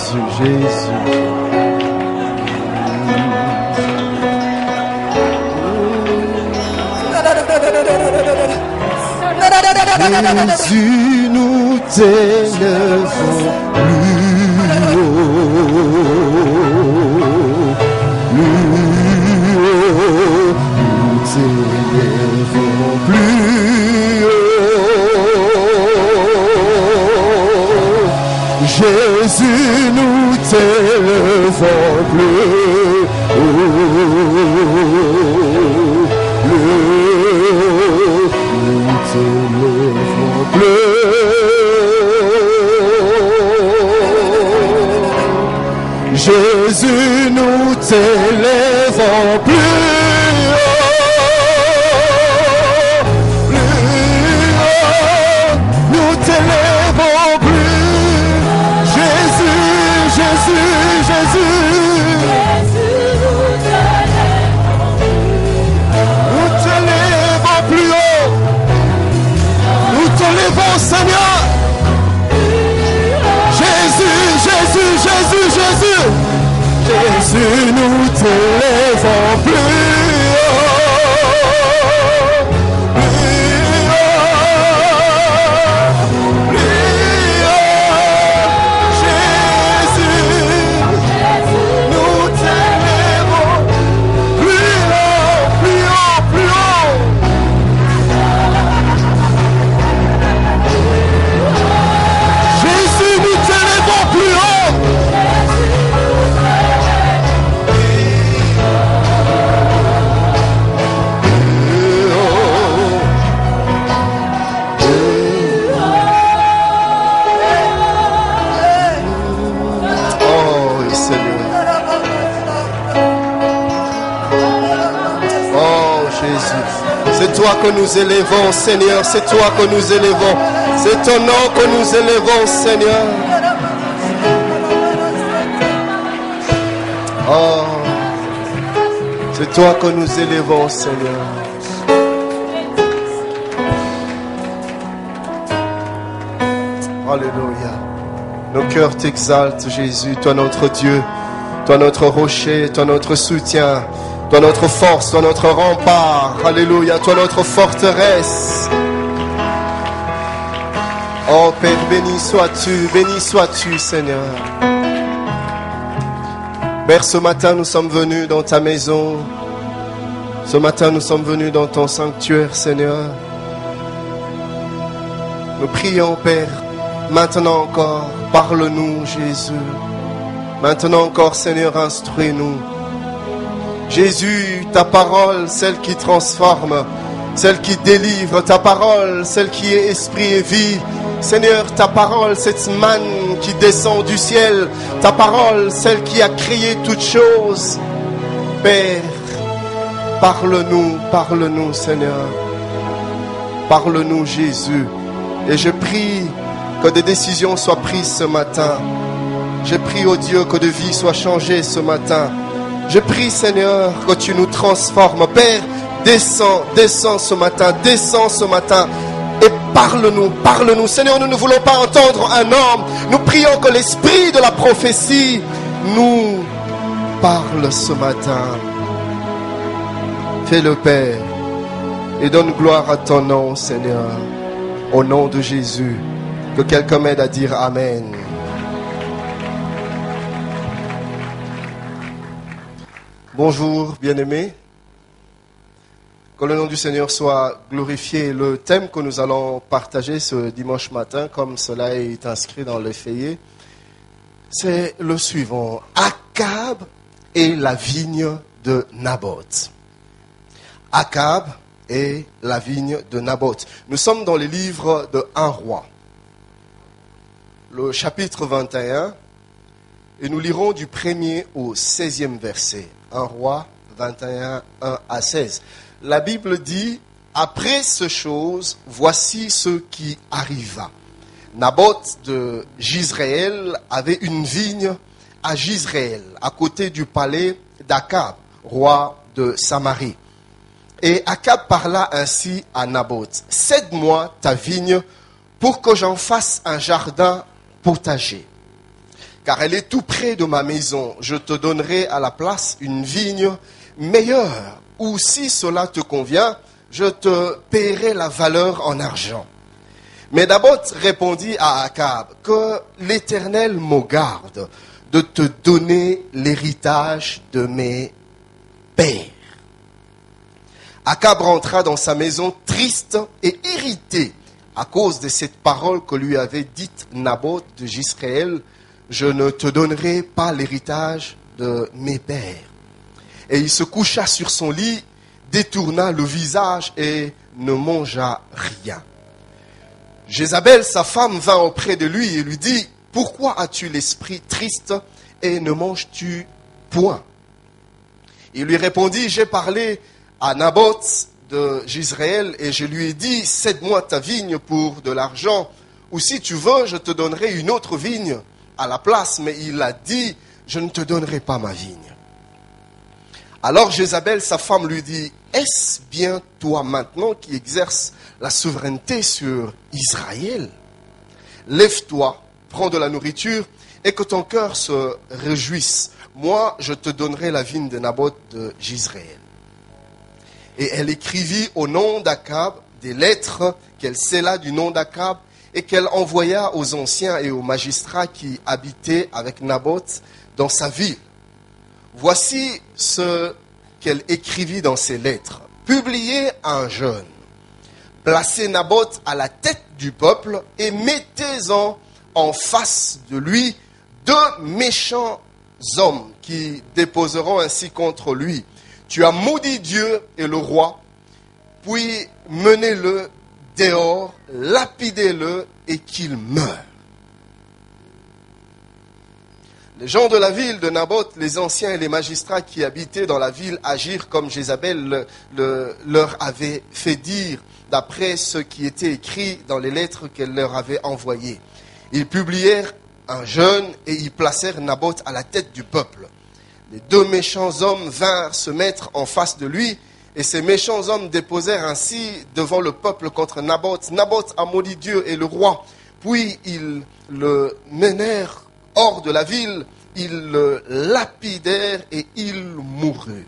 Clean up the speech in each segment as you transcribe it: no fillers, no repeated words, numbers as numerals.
Jésus, Jésus. Jésus, nous t'élevons plus haut, nous t'élevons plus haut. Jésus, nous t'élevons plus haut. Jésus, nous t'élevons plus haut, nous t'élevons plus. Jésus, Jésus, Jésus, nous t'élevons plus haut, nous t'élevons Seigneur. Jésus, Jésus, Jésus, Jésus, nous t'élevons plus haut, plus haut. Jésus, nous t'élevons plus haut, plus haut, plus haut. Jésus, nous t'élevons plus haut. C'est toi que nous élevons, Seigneur. C'est toi que nous élevons. C'est ton nom que nous élevons, Seigneur. Oh, c'est toi que nous élevons, Seigneur. Alléluia. Nos cœurs t'exaltent, Jésus. Toi notre Dieu, toi notre rocher, toi notre soutien. Toi notre force, toi notre rempart, alléluia, toi notre forteresse. Oh Père, béni sois-tu Seigneur. Père, ce matin nous sommes venus dans ta maison. Ce matin nous sommes venus dans ton sanctuaire, Seigneur. Nous prions, Père, maintenant encore, parle-nous, Jésus. Maintenant encore, Seigneur, instruis-nous. Jésus, ta parole, celle qui transforme, celle qui délivre, ta parole, celle qui est esprit et vie. Seigneur, ta parole, cette manne qui descend du ciel, ta parole, celle qui a créé toutes choses. Père, parle-nous, Seigneur. Parle-nous, Jésus. Et je prie que des décisions soient prises ce matin. Je prie, oh Dieu, que de vie soit changée ce matin. Je prie, Seigneur, que tu nous transformes. Père, descends ce matin, et parle-nous. Seigneur, nous ne voulons pas entendre un homme. Nous prions que l'esprit de la prophétie nous parle ce matin. Fais-le, Père, et donne gloire à ton nom, Seigneur. Au nom de Jésus, que quelqu'un m'aide à dire Amen. Bonjour, bien-aimés. Que le nom du Seigneur soit glorifié. Le thème que nous allons partager ce dimanche matin, comme cela est inscrit dans le feuillet, c'est le suivant. Akab et la vigne de Naboth. Akab et la vigne de Naboth. Nous sommes dans le livre de 1 roi, le chapitre 21, et nous lirons du 1er au 16e verset. 1 roi 21, 1 à 16. La Bible dit, après ces choses, voici ce qui arriva. Naboth de Jizréel avait une vigne à Jizréel, à côté du palais d'Akab, roi de Samarie. Et Akab parla ainsi à Naboth, cède-moi ta vigne pour que j'en fasse un jardin potager. car elle est tout près de ma maison. Je te donnerai à la place une vigne meilleure, ou si cela te convient, je te paierai la valeur en argent. Mais Naboth répondit à Akab, que l'Éternel me garde de te donner l'héritage de mes pères. Akab rentra dans sa maison triste et irrité à cause de cette parole que lui avait dite Naboth de Jezréel, je ne te donnerai pas l'héritage de mes pères. Et il se coucha sur son lit, détourna le visage et ne mangea rien. Jézabel, sa femme, vint auprès de lui et lui dit, pourquoi as-tu l'esprit triste et ne manges-tu point? Il lui répondit, j'ai parlé à Naboth de Jezréel et je lui ai dit, cède-moi ta vigne pour de l'argent, ou si tu veux, je te donnerai une autre vigne à la place. Mais il a dit, je ne te donnerai pas ma vigne. Alors Jézabel, sa femme, lui dit, est-ce bien toi maintenant qui exerces la souveraineté sur Israël? Lève-toi, prends de la nourriture et que ton cœur se réjouisse. Moi, je te donnerai la vigne de Naboth de Jezréel. Et elle écrivit au nom d'Akab des lettres qu'elle scella du nom d'Akab et qu'elle envoya aux anciens et aux magistrats qui habitaient avec Naboth dans sa ville. Voici ce qu'elle écrivit dans ces lettres. Publiez un jeûne, placez Naboth à la tête du peuple et mettez-en en face de lui deux méchants hommes qui déposeront ainsi contre lui. Tu as maudit Dieu et le roi, puis menez-le dehors, lapidez-le et qu'il meure. Les gens de la ville de Naboth, les anciens et les magistrats qui habitaient dans la ville agirent comme Jézabel leur avait fait dire, d'après ce qui était écrit dans les lettres qu'elle leur avait envoyées. Ils publièrent un jeûne et y placèrent Naboth à la tête du peuple. Les deux méchants hommes vinrent se mettre en face de lui, et ces méchants hommes déposèrent ainsi devant le peuple contre Naboth. Naboth a maudit Dieu et le roi. Puis ils le menèrent hors de la ville, ils le lapidèrent et il mourut.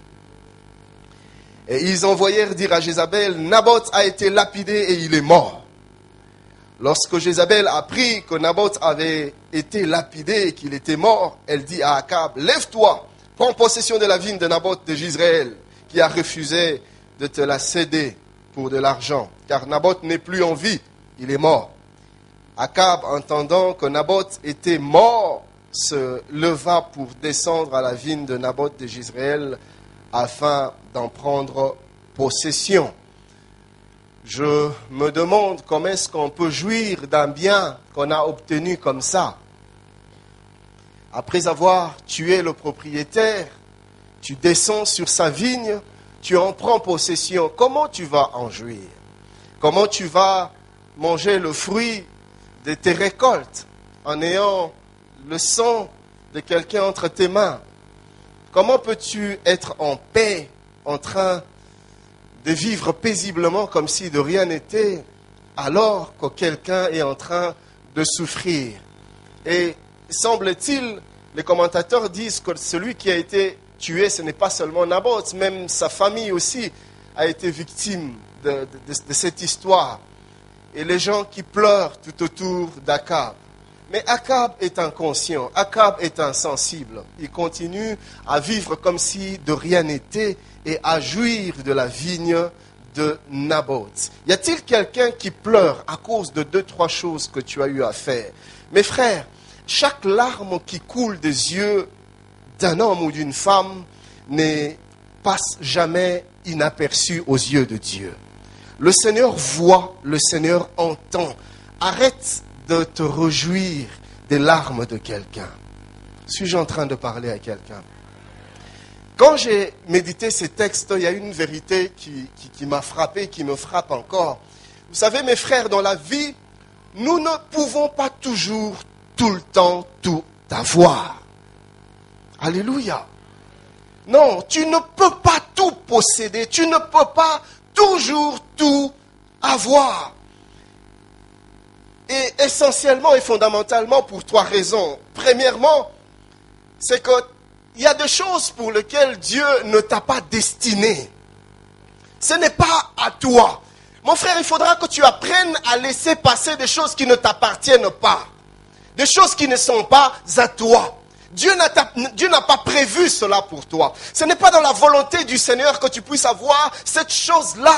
Et ils envoyèrent dire à Jézabel, Naboth a été lapidé et il est mort. Lorsque Jézabel apprit que Naboth avait été lapidé et qu'il était mort, elle dit à Akab, lève-toi, prends possession de la vigne de Naboth de Jezréel, qui a refusé de te la céder pour de l'argent, car Naboth n'est plus en vie, il est mort. Akab, entendant que Naboth était mort, se leva pour descendre à la vigne de Naboth de Jezréel afin d'en prendre possession. Je me demande comment est-ce qu'on peut jouir d'un bien qu'on a obtenu comme ça. Après avoir tué le propriétaire, tu descends sur sa vigne, tu en prends possession. Comment tu vas en jouir? Comment tu vas manger le fruit de tes récoltes en ayant le sang de quelqu'un entre tes mains? Comment peux-tu être en paix, en train de vivre paisiblement comme si de rien n'était, alors que quelqu'un est en train de souffrir? Et semble-t-il, les commentateurs disent que celui qui a été tué, ce n'est pas seulement Naboth, même sa famille aussi a été victime de cette histoire. Et les gens qui pleurent tout autour d'Akab. Mais Akab est inconscient, Akab est insensible. Il continue à vivre comme si de rien n'était et à jouir de la vigne de Naboth. Y a-t-il quelqu'un qui pleure à cause de 2-3 choses que tu as eu à faire? Mes frères, chaque larme qui coule des yeux d'un homme ou d'une femme ne passe jamais inaperçue aux yeux de Dieu. Le Seigneur voit, le Seigneur entend. Arrête de te réjouir des larmes de quelqu'un. Suis-je en train de parler à quelqu'un? Quand j'ai médité ces textes, il y a une vérité qui m'a frappé, qui me frappe encore. Vous savez, mes frères, dans la vie, nous ne pouvons pas toujours, tout le temps, tout avoir. Alléluia. Non, tu ne peux pas tout posséder, tu ne peux pas toujours tout avoir. Et essentiellement et fondamentalement pour 3 raisons. Premièrement, c'est qu'il y a des choses pour lesquelles Dieu ne t'a pas destiné. Ce n'est pas à toi. Mon frère, il faudra que tu apprennes à laisser passer des choses qui ne t'appartiennent pas. Des choses qui ne sont pas à toi. Dieu n'a pas prévu cela pour toi. Ce n'est pas dans la volonté du Seigneur que tu puisses avoir cette chose-là.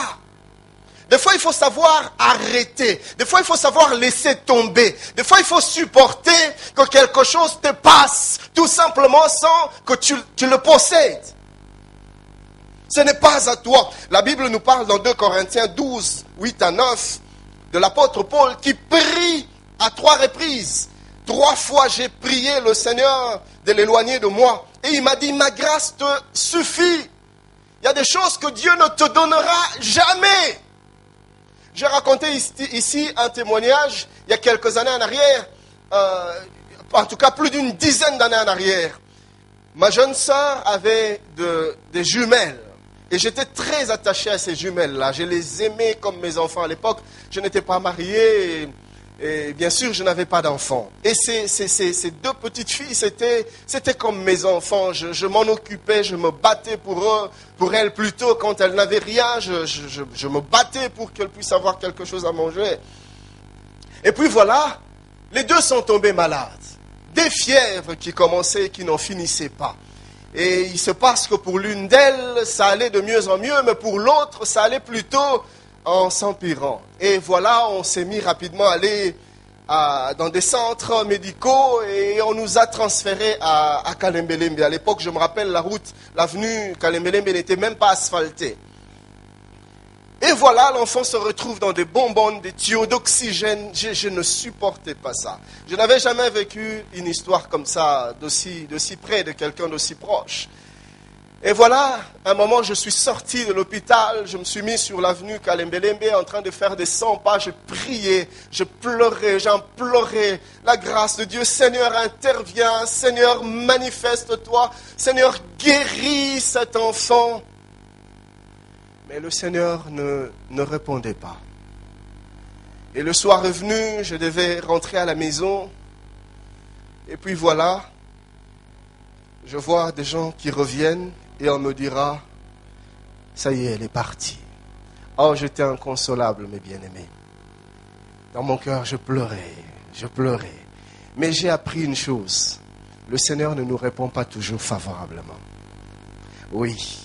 Des fois, il faut savoir arrêter. Des fois, il faut savoir laisser tomber. Des fois, il faut supporter que quelque chose te passe, tout simplement sans que tu le possèdes. Ce n'est pas à toi. La Bible nous parle dans 2 Corinthiens 12, 8 à 9, de l'apôtre Paul qui prie à 3 reprises. 3 fois, j'ai prié le Seigneur de l'éloigner de moi. Et il m'a dit, ma grâce te suffit. Il y a des choses que Dieu ne te donnera jamais. J'ai raconté ici un témoignage il y a quelques années en arrière, en tout cas plus d'une dizaine d'années en arrière. Ma jeune sœur avait des jumelles et j'étais très attaché à ces jumelles-là. Je les aimais comme mes enfants à l'époque. Je n'étais pas marié et bien sûr je n'avais pas d'enfants. Et ces 2 petites filles, c'était comme mes enfants. Je m'en occupais, je me battais pour elles plutôt quand elles n'avaient rien. Je me battais pour qu'elles puissent avoir quelque chose à manger. Et puis voilà, les 2 sont tombées malades. Des fièvres qui commençaient et qui n'en finissaient pas. Et il se passe que pour l'une d'elles, ça allait de mieux en mieux, mais pour l'autre, ça allait plutôt en s'empirant. Et voilà, on s'est mis rapidement à aller dans des centres médicaux et on nous a transférés à Kalembelembe. À l'époque, je me rappelle, l'avenue Kalembelembe n'était même pas asphaltée. Et voilà, l'enfant se retrouve dans des bonbonnes, des tuyaux d'oxygène. Je ne supportais pas ça. Je n'avais jamais vécu une histoire comme ça, d'aussi près de quelqu'un d'aussi proche. Et voilà, à un moment, je suis sorti de l'hôpital, je me suis mis sur l'avenue Kalembelembe en train de faire des 100 pas. Je priais, je pleurais, j'implorais la grâce de Dieu. Seigneur, interviens, Seigneur, manifeste-toi, Seigneur, guéris cet enfant. Mais le Seigneur ne répondait pas. Et le soir est venu, je devais rentrer à la maison. Et puis voilà, je vois des gens qui reviennent et on me dira, ça y est, elle est partie. Oh, j'étais inconsolable, mes bien-aimés. Dans mon cœur, je pleurais. Mais j'ai appris une chose, le Seigneur ne nous répond pas toujours favorablement. Oui.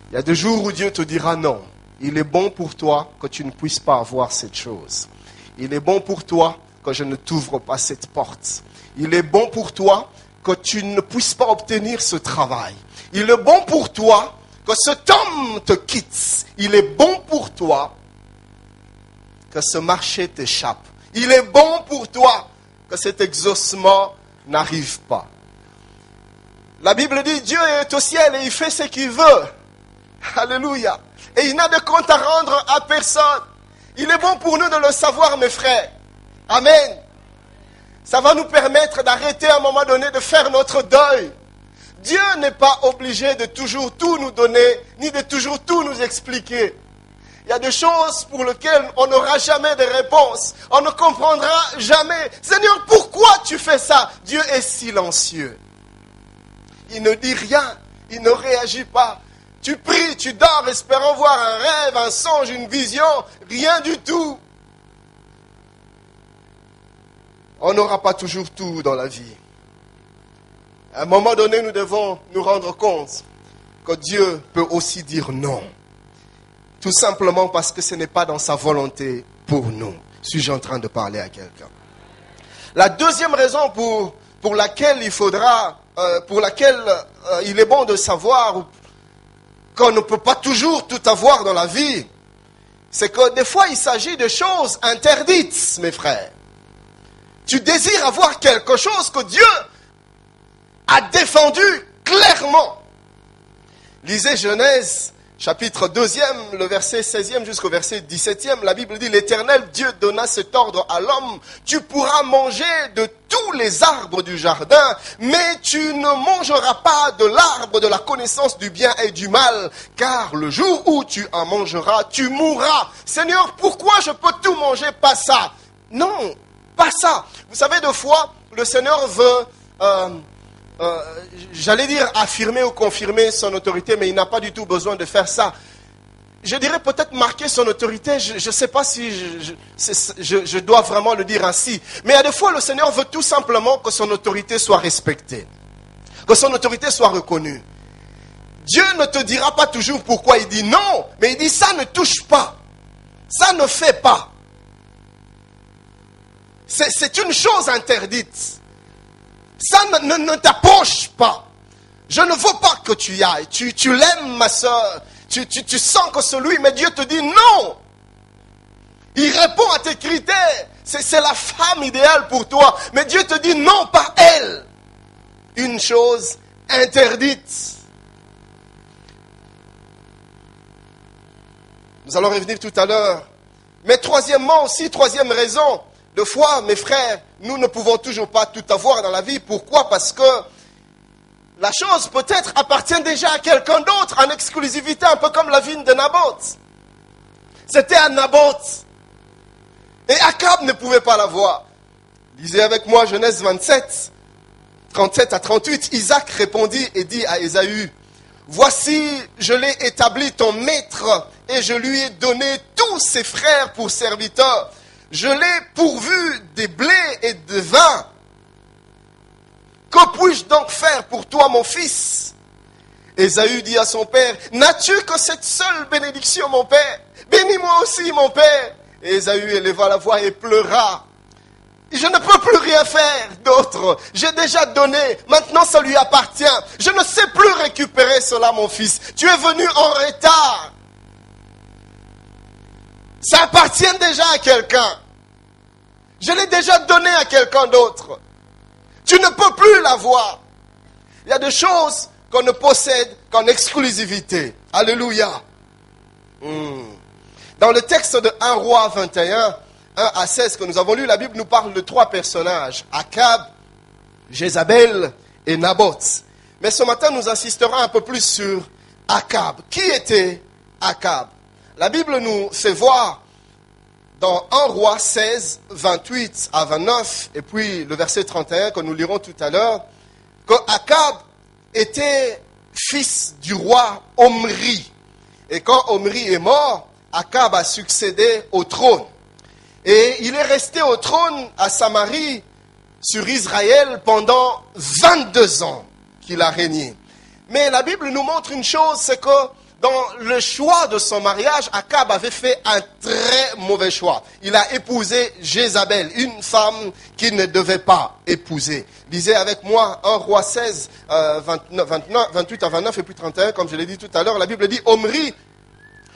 Il y a des jours où Dieu te dira non. Il est bon pour toi que tu ne puisses pas avoir cette chose. Il est bon pour toi que je ne t'ouvre pas cette porte. Il est bon pour toi que tu ne puisses pas obtenir ce travail. Il est bon pour toi que cet homme te quitte. Il est bon pour toi que ce marché t'échappe. Il est bon pour toi que cet exaucement n'arrive pas. La Bible dit Dieu est au ciel et il fait ce qu'il veut. Alléluia. Et il n'a de compte à rendre à personne. Il est bon pour nous de le savoir, mes frères. Amen. Ça va nous permettre d'arrêter à un moment donné de faire notre deuil. Dieu n'est pas obligé de toujours tout nous donner, ni de toujours tout nous expliquer. Il y a des choses pour lesquelles on n'aura jamais de réponse. On ne comprendra jamais. Seigneur, pourquoi tu fais ça? Dieu est silencieux. Il ne dit rien. Il ne réagit pas. Tu pries, tu dors, espérant voir un rêve, un songe, une vision. Rien du tout. On n'aura pas toujours tout dans la vie. À un moment donné, nous devons nous rendre compte que Dieu peut aussi dire non. Tout simplement parce que ce n'est pas dans sa volonté pour nous. Suis-je en train de parler à quelqu'un? La deuxième raison pour laquelle il faudra, il est bon de savoir qu'on ne peut pas toujours tout avoir dans la vie, c'est que des fois il s'agit de choses interdites, mes frères. Tu désires avoir quelque chose que Dieu a défendu clairement. Lisez Genèse, chapitre 2e, le verset 16e jusqu'au verset 17e. La Bible dit, l'Éternel Dieu donna cet ordre à l'homme. Tu pourras manger de tous les arbres du jardin, mais tu ne mangeras pas de l'arbre de la connaissance du bien et du mal, car le jour où tu en mangeras, tu mourras. Seigneur, pourquoi je peux tout manger, pas ça? Non, Pas ça. Vous savez, des fois, le Seigneur veut, j'allais dire affirmer ou confirmer son autorité, mais il n'a pas du tout besoin de faire ça. Je dirais peut-être marquer son autorité, je ne sais pas si je dois vraiment le dire ainsi. Mais à des fois, le Seigneur veut tout simplement que son autorité soit respectée, que son autorité soit reconnue. Dieu ne te dira pas toujours pourquoi il dit non, mais il dit ça ne touche pas, ça ne fait pas. C'est une chose interdite. Ça ne t'approche pas. Je ne veux pas que tu y ailles. Tu l'aimes, ma soeur. Tu sens que c'est lui, mais Dieu te dit non. Il répond à tes critères. C'est la femme idéale pour toi. Mais Dieu te dit non, pas elle. Une chose interdite. Nous allons revenir tout à l'heure. Mais troisièmement aussi, troisième raison, de fois, mes frères, nous ne pouvons toujours pas tout avoir dans la vie. Pourquoi? Parce que la chose peut-être appartient déjà à quelqu'un d'autre, en exclusivité, un peu comme la vigne de Naboth. C'était à Naboth. Et Akab ne pouvait pas l'avoir. Lisez avec moi Genèse 27, 37 à 38. Isaac répondit et dit à Ésaü, « Voici, je l'ai établi ton maître, et je lui ai donné tous ses frères pour serviteurs. Je l'ai pourvu des blés et de vin. Que puis-je donc faire pour toi, mon fils ?» Ésaü dit à son père, « N'as-tu que cette seule bénédiction, mon père? Bénis-moi aussi, mon père. » Et Ésaü éleva la voix et pleura. « Je ne peux plus rien faire d'autre. J'ai déjà donné. Maintenant, ça lui appartient. Je ne sais plus récupérer cela, mon fils. Tu es venu en retard. Ça appartient déjà à quelqu'un. Je l'ai déjà donné à quelqu'un d'autre. Tu ne peux plus l'avoir. Il y a des choses qu'on ne possède qu'en exclusivité. Alléluia. Dans le texte de 1 Roi 21, 1 à 16 que nous avons lu, la Bible nous parle de 3 personnages. Akab, Jézabel et Naboth. Mais ce matin, nous insisterons un peu plus sur Akab. Qui était Akab? La Bible nous fait voir dans 1 Roi 16, 28 à 29, et puis le verset 31 que nous lirons tout à l'heure, que Akab était fils du roi Omri. Et quand Omri est mort, Akab a succédé au trône. Et il est resté au trône à Samarie sur Israël pendant 22 ans qu'il a régné. Mais la Bible nous montre une chose, c'est que dans le choix de son mariage, Akab avait fait un très mauvais choix. Il a épousé Jézabel, une femme qu'il ne devait pas épouser. Lisez avec moi 1 Roi 16, 28 à 29 et puis 31, comme je l'ai dit tout à l'heure. La Bible dit, Omri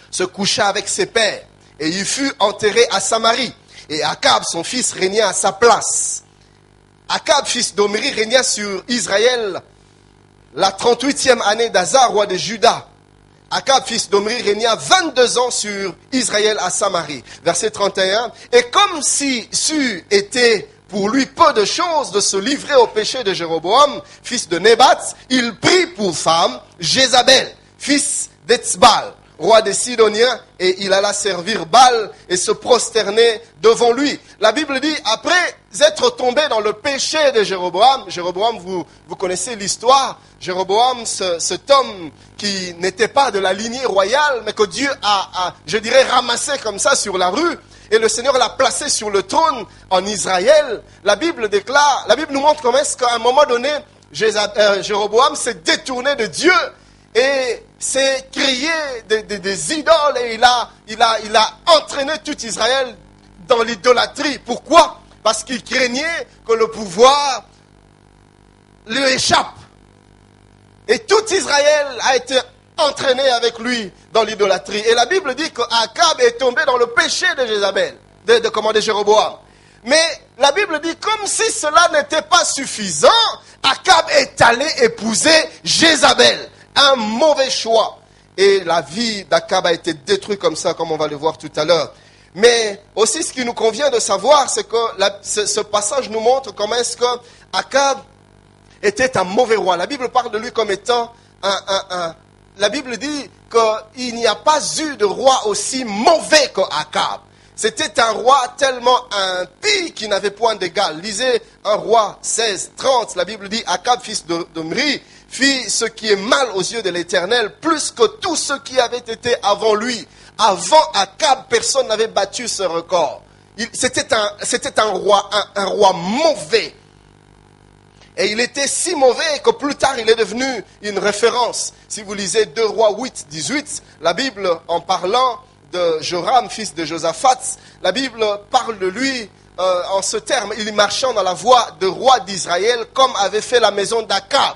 se coucha avec ses pères et il fut enterré à Samarie. Et Akab, son fils, régna à sa place. Akab, fils d'Omri, régna sur Israël la 38e année d'Asa, roi de Juda. Akab, fils d'Omri, régna 22 ans sur Israël à Samarie. Verset 31. Et comme si c'eût été pour lui peu de choses de se livrer au péché de Jéroboam, fils de Nébat, il prit pour femme Jézabel, fils d'Etzbal, roi des Sidoniens, et il alla servir Baal et se prosterner devant lui. La Bible dit, après être tombé dans le péché de Jéroboam, vous connaissez l'histoire, Jéroboam, cet homme qui n'était pas de la lignée royale, mais que Dieu a, je dirais, ramassé comme ça sur la rue, et le Seigneur l'a placé sur le trône en Israël. La Bible déclare, la Bible nous montre comment est-ce qu'à un moment donné, Jéroboam s'est détourné de Dieu, et s'est créé des idoles, et il a entraîné tout Israël dans l'idolâtrie. Pourquoi? Parce qu'il craignait que le pouvoir lui échappe. Et tout Israël a été entraîné avec lui dans l'idolâtrie. Et la Bible dit qu'Akab est tombé dans le péché de Jézabel, de Jéroboam. Mais la Bible dit, comme si cela n'était pas suffisant, Akab est allé épouser Jézabel. Un mauvais choix. Et la vie d'Akab a été détruite comme ça, comme on va le voir tout à l'heure. Mais aussi, ce qui nous convient de savoir, c'est que ce passage nous montre comment est-ce que Akab était un mauvais roi. La Bible parle de lui comme étant la Bible dit qu'il n'y a pas eu de roi aussi mauvais qu'Akab. C'était un roi tellement impie qu'il n'avait point d'égal. Lisez 1 Roi 16, 30. La Bible dit, Akab, fils d'Omri, fit ce qui est mal aux yeux de l'Éternel, plus que tous ceux qui avaient été avant lui. Avant Akab, personne n'avait battu ce record. C'était un roi mauvais. Et il était si mauvais que plus tard, il est devenu une référence. Si vous lisez 2 Rois 8, 18, la Bible, en parlant de Joram, fils de Josaphat, la Bible parle de lui en ce terme. Il est marchant dans la voie de roi d'Israël, comme avait fait la maison d'Akab.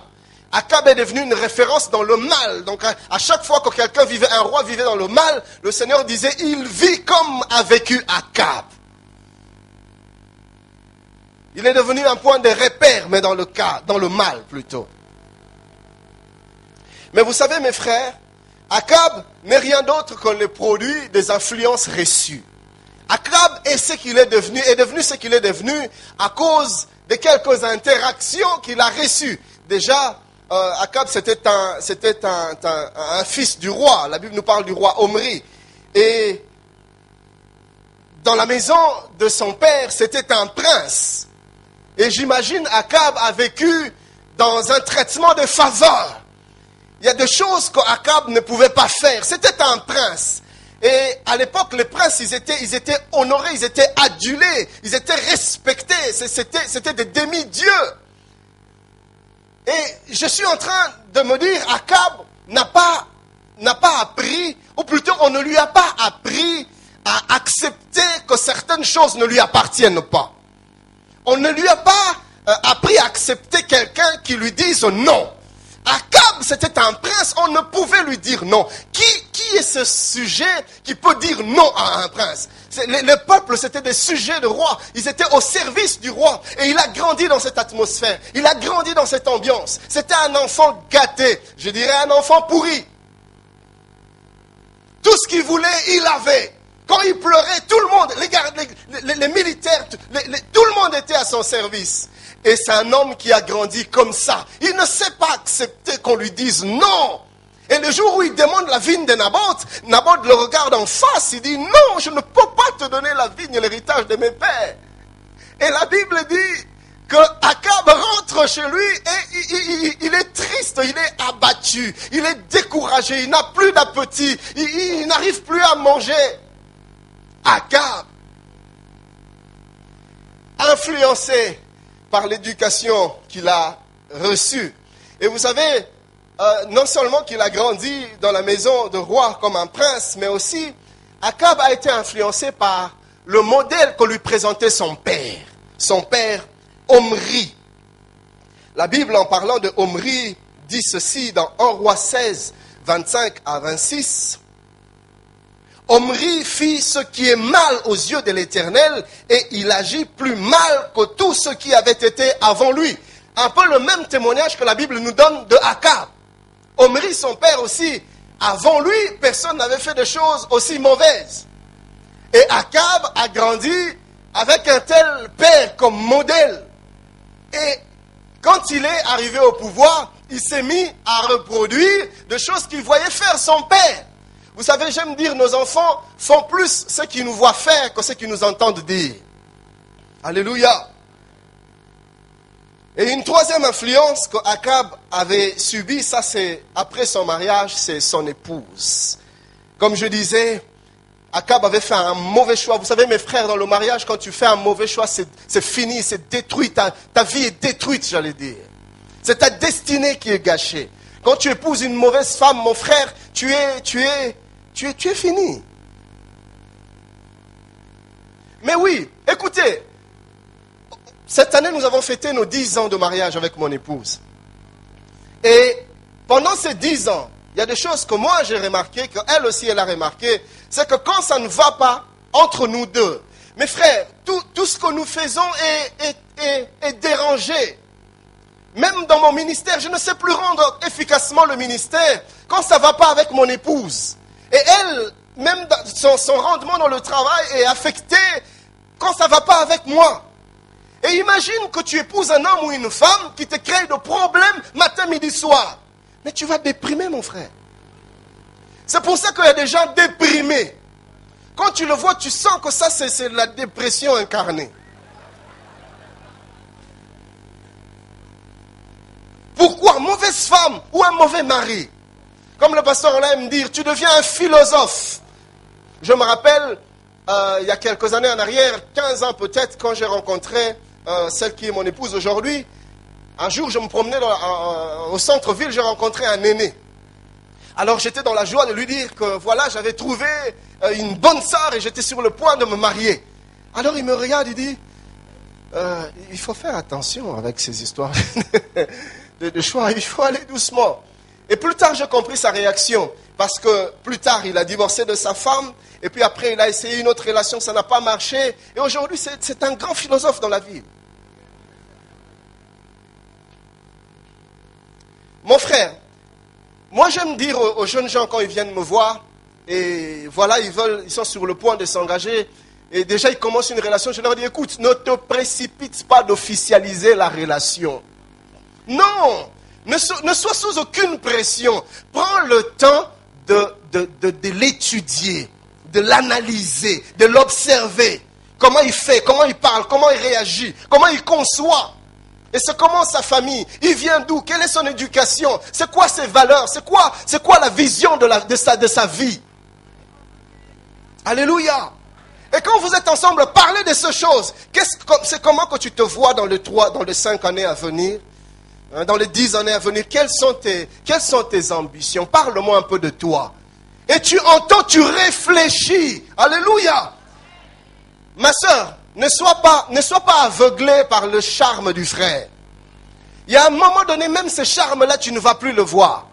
Akab est devenu une référence dans le mal. Donc à chaque fois que quelqu'un vivait, un roi vivait dans le mal, le Seigneur disait, il vit comme a vécu Akab. Il est devenu un point de repère, mais dans le mal plutôt. Mais vous savez, mes frères, Akab n'est rien d'autre que le produit des influences reçues. Akab est devenu ce qu'il est devenu à cause de quelques interactions qu'il a reçues. Déjà, Akab, c'était un fils du roi. La Bible nous parle du roi Omri. Et dans la maison de son père, c'était un prince. Et j'imagine Akab a vécu dans un traitement de faveur. Il y a des choses qu'Akab ne pouvait pas faire. C'était un prince. Et à l'époque, les princes, ils étaient honorés, ils étaient adulés, ils étaient respectés. C'était des demi-dieux. Et je suis en train de me dire, Akab n'a pas appris, ou plutôt on ne lui a pas appris à accepter que certaines choses ne lui appartiennent pas. On ne lui a pas appris à accepter quelqu'un qui lui dise non. Akab, c'était un prince, on ne pouvait lui dire non. Qui est ce sujet qui peut dire non à un prince? Le peuple, c'était des sujets de roi. Ils étaient au service du roi. Et il a grandi dans cette atmosphère. Il a grandi dans cette ambiance. C'était un enfant gâté. Je dirais un enfant pourri. Tout ce qu'il voulait, il avait. Quand il pleurait, tout le monde, les militaires, tout le monde était à son service. Et c'est un homme qui a grandi comme ça. Il ne sait pas accepter qu'on lui dise non. Et le jour où il demande la vigne de Naboth, Naboth le regarde en face. Il dit non, je ne peux pas te donner la vigne et l'héritage de mes pères. Et la Bible dit que Akab rentre chez lui et il est triste, il est abattu, il est découragé, il n'a plus d'appétit, il n'arrive plus à manger. Akab, influencé par l'éducation qu'il a reçue. Et vous savez, non seulement qu'il a grandi dans la maison de roi comme un prince, mais aussi Akab a été influencé par le modèle que lui présentait son père Omri. La Bible, en parlant de Omri, dit ceci dans 1 Roi 16, 25 à 26. Omri fit ce qui est mal aux yeux de l'Éternel et il agit plus mal que tous ceux qui avaient été avant lui. Un peu le même témoignage que la Bible nous donne de Akab. Omri, son père aussi, avant lui, personne n'avait fait de choses aussi mauvaises. Et Akab a grandi avec un tel père comme modèle. Et quand il est arrivé au pouvoir, il s'est mis à reproduire des choses qu'il voyait faire son père. Vous savez, j'aime dire, nos enfants font plus ce qu'ils nous voient faire que ce qu'ils nous entendent dire. Alléluia. Et une troisième influence que Akab avait subie, ça c'est après son mariage, c'est son épouse. Comme je disais, Akab avait fait un mauvais choix. Vous savez, mes frères, dans le mariage, quand tu fais un mauvais choix, c'est fini, c'est détruit. Ta vie est détruite, j'allais dire. C'est ta destinée qui est gâchée. Quand tu épouses une mauvaise femme, mon frère, tu es fini. Mais oui, écoutez, cette année, nous avons fêté nos 10 ans de mariage avec mon épouse. Et pendant ces 10 ans, il y a des choses que moi j'ai remarquées, qu'elle aussi elle a remarqué, c'est que quand ça ne va pas entre nous deux, mes frères, tout ce que nous faisons est dérangé. Même dans mon ministère, je ne sais plus rendre efficacement le ministère quand ça ne va pas avec mon épouse. Et elle, même son rendement dans le travail est affecté quand ça ne va pas avec moi. Et imagine que tu épouses un homme ou une femme qui te crée de problèmes matin, midi, soir. Mais tu vas déprimer, mon frère. C'est pour ça qu'il y a des gens déprimés. Quand tu le vois, tu sens que ça, c'est la dépression incarnée. Pourquoi? Mauvaise femme ou un mauvais mari. Comme le pasteur aime dire, tu deviens un philosophe. Je me rappelle, il y a quelques années en arrière, 15 ans peut-être, quand j'ai rencontré celle qui est mon épouse aujourd'hui. Un jour, je me promenais au centre-ville, j'ai rencontré un aîné. Alors j'étais dans la joie de lui dire que voilà, j'avais trouvé une bonne sœur et j'étais sur le point de me marier. Alors il me regarde, il dit, il faut faire attention avec ces histoires de choix, il faut aller doucement. Et plus tard, j'ai compris sa réaction. Parce que plus tard, il a divorcé de sa femme. Et puis après, il a essayé une autre relation, ça n'a pas marché. Et aujourd'hui, c'est un grand philosophe dans la vie. Mon frère, moi j'aime dire aux jeunes gens quand ils viennent me voir, et voilà, ils sont sur le point de s'engager, et déjà ils commencent une relation, je leur dis, écoute, ne te précipite pas d'officialiser la relation. Non, ne sois sous aucune pression. Prends le temps de l'étudier, de l'analyser, de l'observer. Comment il fait, comment il parle, comment il réagit, comment il conçoit. Et c'est comment sa famille, il vient d'où, quelle est son éducation, c'est quoi ses valeurs, c'est quoi la vision de sa vie. Alléluia. Et quand vous êtes ensemble, parlez de ces choses. C'est comment que tu te vois dans les 5 années à venir, dans les 10 années à venir. Quelles sont tes ambitions? Parle-moi un peu de toi. Et tu entends, tu réfléchis. Alléluia. Ma soeur, ne sois pas aveuglé par le charme du frère. Il y a un moment donné, même ce charme-là, tu ne vas plus le voir.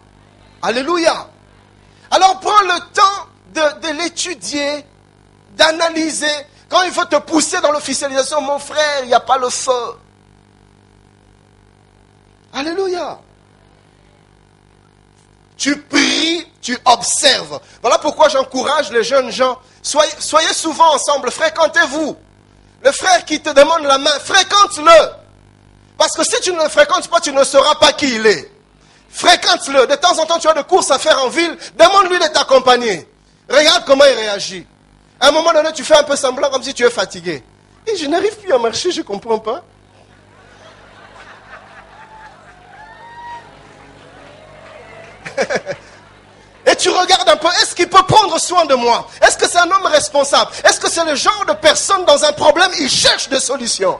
Alléluia. Alors prends le temps de l'étudier, d'analyser. Quand il faut te pousser dans l'officialisation, mon frère, il n'y a pas le feu. Alléluia. Tu pries, tu observes. Voilà pourquoi j'encourage les jeunes gens. Soyez souvent ensemble, fréquentez-vous. Le frère qui te demande la main, fréquente-le. Parce que si tu ne le fréquentes pas, tu ne sauras pas qui il est. Fréquente-le. De temps en temps, tu as des courses à faire en ville. Demande-lui de t'accompagner. Regarde comment il réagit. À un moment donné, tu fais un peu semblant comme si tu es fatigué. Et je n'arrive plus à marcher, je ne comprends pas. Et tu regardes un peu, est-ce qu'il peut prendre soin de moi? Est-ce que c'est un homme responsable? Est-ce que c'est le genre de personne dans un problème, il cherche des solutions?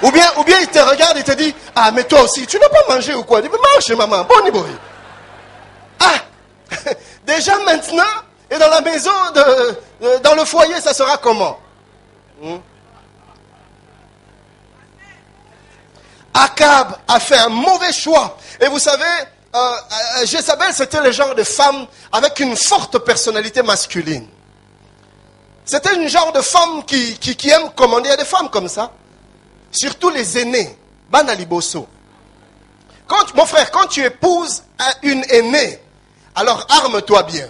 Ou bien il te regarde et te dit, ah mais toi aussi, tu n'as pas mangé ou quoi? Il dit, mange maman, bon niveau. Ah, déjà maintenant, et dans la maison, dans le foyer, ça sera comment? Akab a fait un mauvais choix. Et vous savez, Jézabel, c'était le genre de femme avec une forte personnalité masculine. C'était une genre de femme qui aime commander. Il y a des femmes comme ça. Surtout les aînés. Banaliboso. Mon frère, quand tu épouses une aînée, alors arme-toi bien.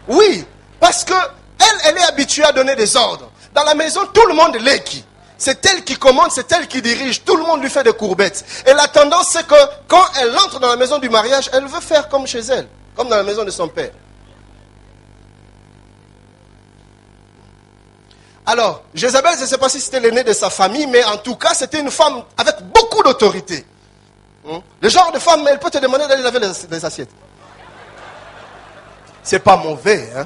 Oui, parce que elle est habituée à donner des ordres. Dans la maison, tout le monde l'est qui. C'est elle qui commande, c'est elle qui dirige. Tout le monde lui fait des courbettes. Et la tendance, c'est que quand elle entre dans la maison du mariage, elle veut faire comme chez elle, comme dans la maison de son père. Alors, Jézabel, je ne sais pas si c'était l'aîné de sa famille, mais en tout cas, c'était une femme avec beaucoup d'autorité. Le genre de femme, elle peut te demander d'aller laver les assiettes. C'est pas mauvais, hein.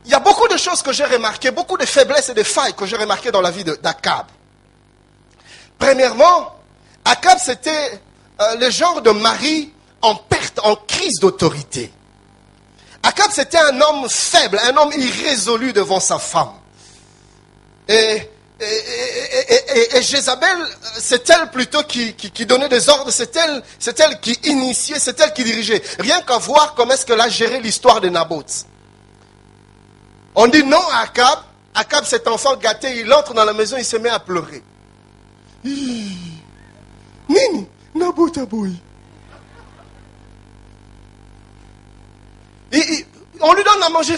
Il y a beaucoup de choses que j'ai remarquées, beaucoup de faiblesses et de failles que j'ai remarquées dans la vie d'Akab. Premièrement, Akab, c'était le genre de mari en perte, en crise d'autorité. Akab, c'était un homme faible, un homme irrésolu devant sa femme. Et Jézabel, c'est elle plutôt qui donnait des ordres, c'est elle qui initiait, c'est elle qui dirigeait. Rien qu'à voir comment est-ce qu'elle a géré l'histoire de Naboth. On dit non à Akab. Akab, cet enfant gâté, il entre dans la maison, il se met à pleurer. Nini, Naboth aboy. On lui donne à manger,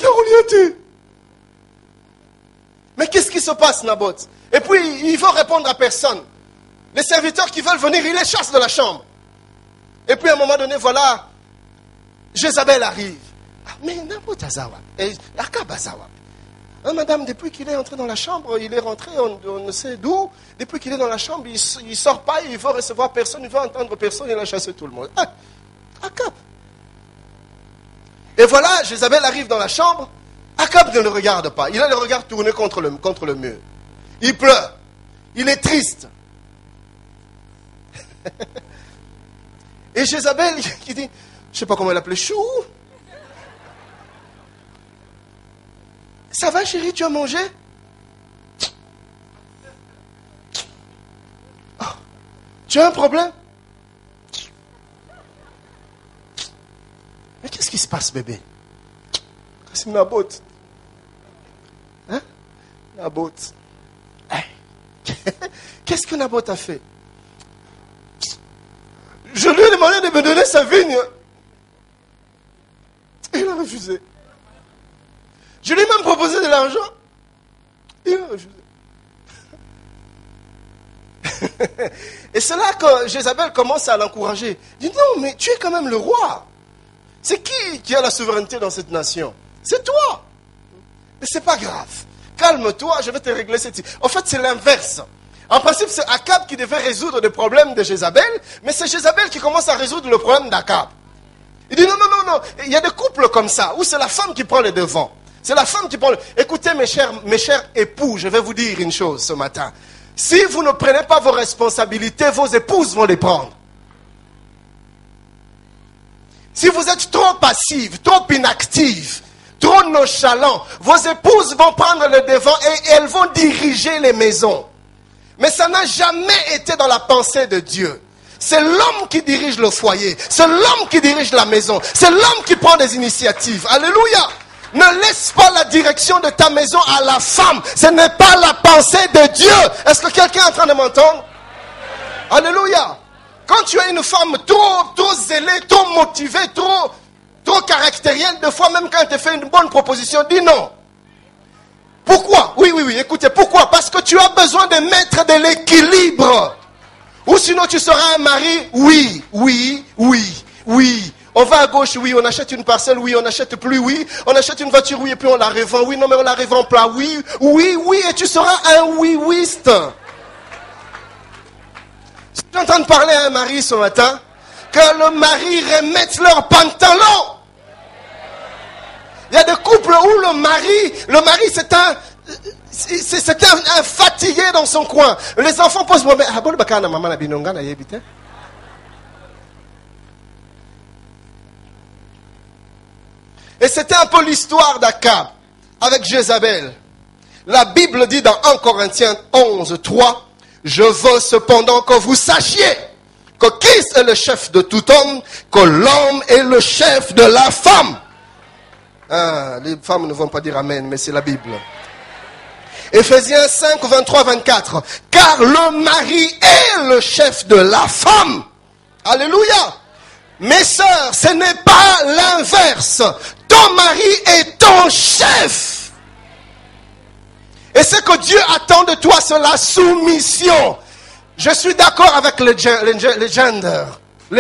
mais qu'est-ce qui se passe, Naboth? Et puis, il ne faut répondre à personne. Les serviteurs qui veulent venir, ils les chassent de la chambre. Et puis à un moment donné, voilà, Jézabel arrive. Ah, mais Naboth Azawa, et Akab Azawa. Madame, depuis qu'il est entré dans la chambre, il est rentré, on ne sait d'où. Depuis qu'il est dans la chambre, il ne sort pas, il veut recevoir personne, il veut entendre personne, il a chassé tout le monde. Ah, Akab. Et voilà, Jézabel arrive dans la chambre. Akab ne le regarde pas. Il a le regard tourné contre le mur. Il pleure. Il est triste. Et Jézabel qui dit, je ne sais pas comment elle appelait, Chou. Ça va chérie, tu as mangé? Oh, tu as un problème? Mais qu'est-ce qui se passe, bébé? C'est Naboth. Hein? Naboth. Hey. Qu'est-ce que Naboth a fait? Je lui ai demandé de me donner sa vigne. Il a refusé. Je lui ai même proposé de l'argent. Il a refusé. Et c'est là que Jézabel commence à l'encourager. Il dit non, mais tu es quand même le roi. C'est qui a la souveraineté dans cette nation? C'est toi. Mais c'est pas grave. Calme-toi, je vais te régler cette... En fait, c'est l'inverse. En principe, c'est Akab qui devait résoudre le problème de Jézabel, mais c'est Jézabel qui commence à résoudre le problème d'Akab. Il dit non. Il y a des couples comme ça, où c'est la femme qui prend les devants. C'est la femme qui prend... Écoutez mes chers époux, je vais vous dire une chose ce matin. Si vous ne prenez pas vos responsabilités, vos épouses vont les prendre. Si vous êtes trop passive, trop inactive, trop nonchalant, vos épouses vont prendre le devant et elles vont diriger les maisons. Mais ça n'a jamais été dans la pensée de Dieu. C'est l'homme qui dirige le foyer. C'est l'homme qui dirige la maison. C'est l'homme qui prend des initiatives. Alléluia. Ne laisse pas la direction de ta maison à la femme. Ce n'est pas la pensée de Dieu. Est-ce que quelqu'un est en train de m'entendre? Alléluia. Quand tu as une femme trop zélée, trop motivée, trop caractérielle, des fois même quand elle te fait une bonne proposition, dis non. Pourquoi? Oui, écoutez, pourquoi? Parce que tu as besoin de mettre de l'équilibre. Ou sinon tu seras un mari, oui. On va à gauche, oui, on achète une parcelle, oui, on n'achète plus, oui. On achète une voiture, oui, et puis on la revend, oui, non mais on la revend pas, oui, et tu seras un oui-wiste. Je suis en train de parler à un mari ce matin, que le mari remette leurs pantalons. Il y a des couples où le mari c'est un fatigué dans son coin. Les enfants posent moi, et c'était un peu l'histoire d'Akab avec Jézabel. La Bible dit dans 1 Corinthiens 11, 3, je veux cependant que vous sachiez que Christ est le chef de tout homme, que l'homme est le chef de la femme. Ah, les femmes ne vont pas dire amen, mais c'est la Bible. Éphésiens 5, 23, 24. Car le mari est le chef de la femme. Alléluia. Mes sœurs, ce n'est pas l'inverse. Ton mari est ton chef. Et ce que Dieu attend de toi, c'est la soumission. Je suis d'accord avec le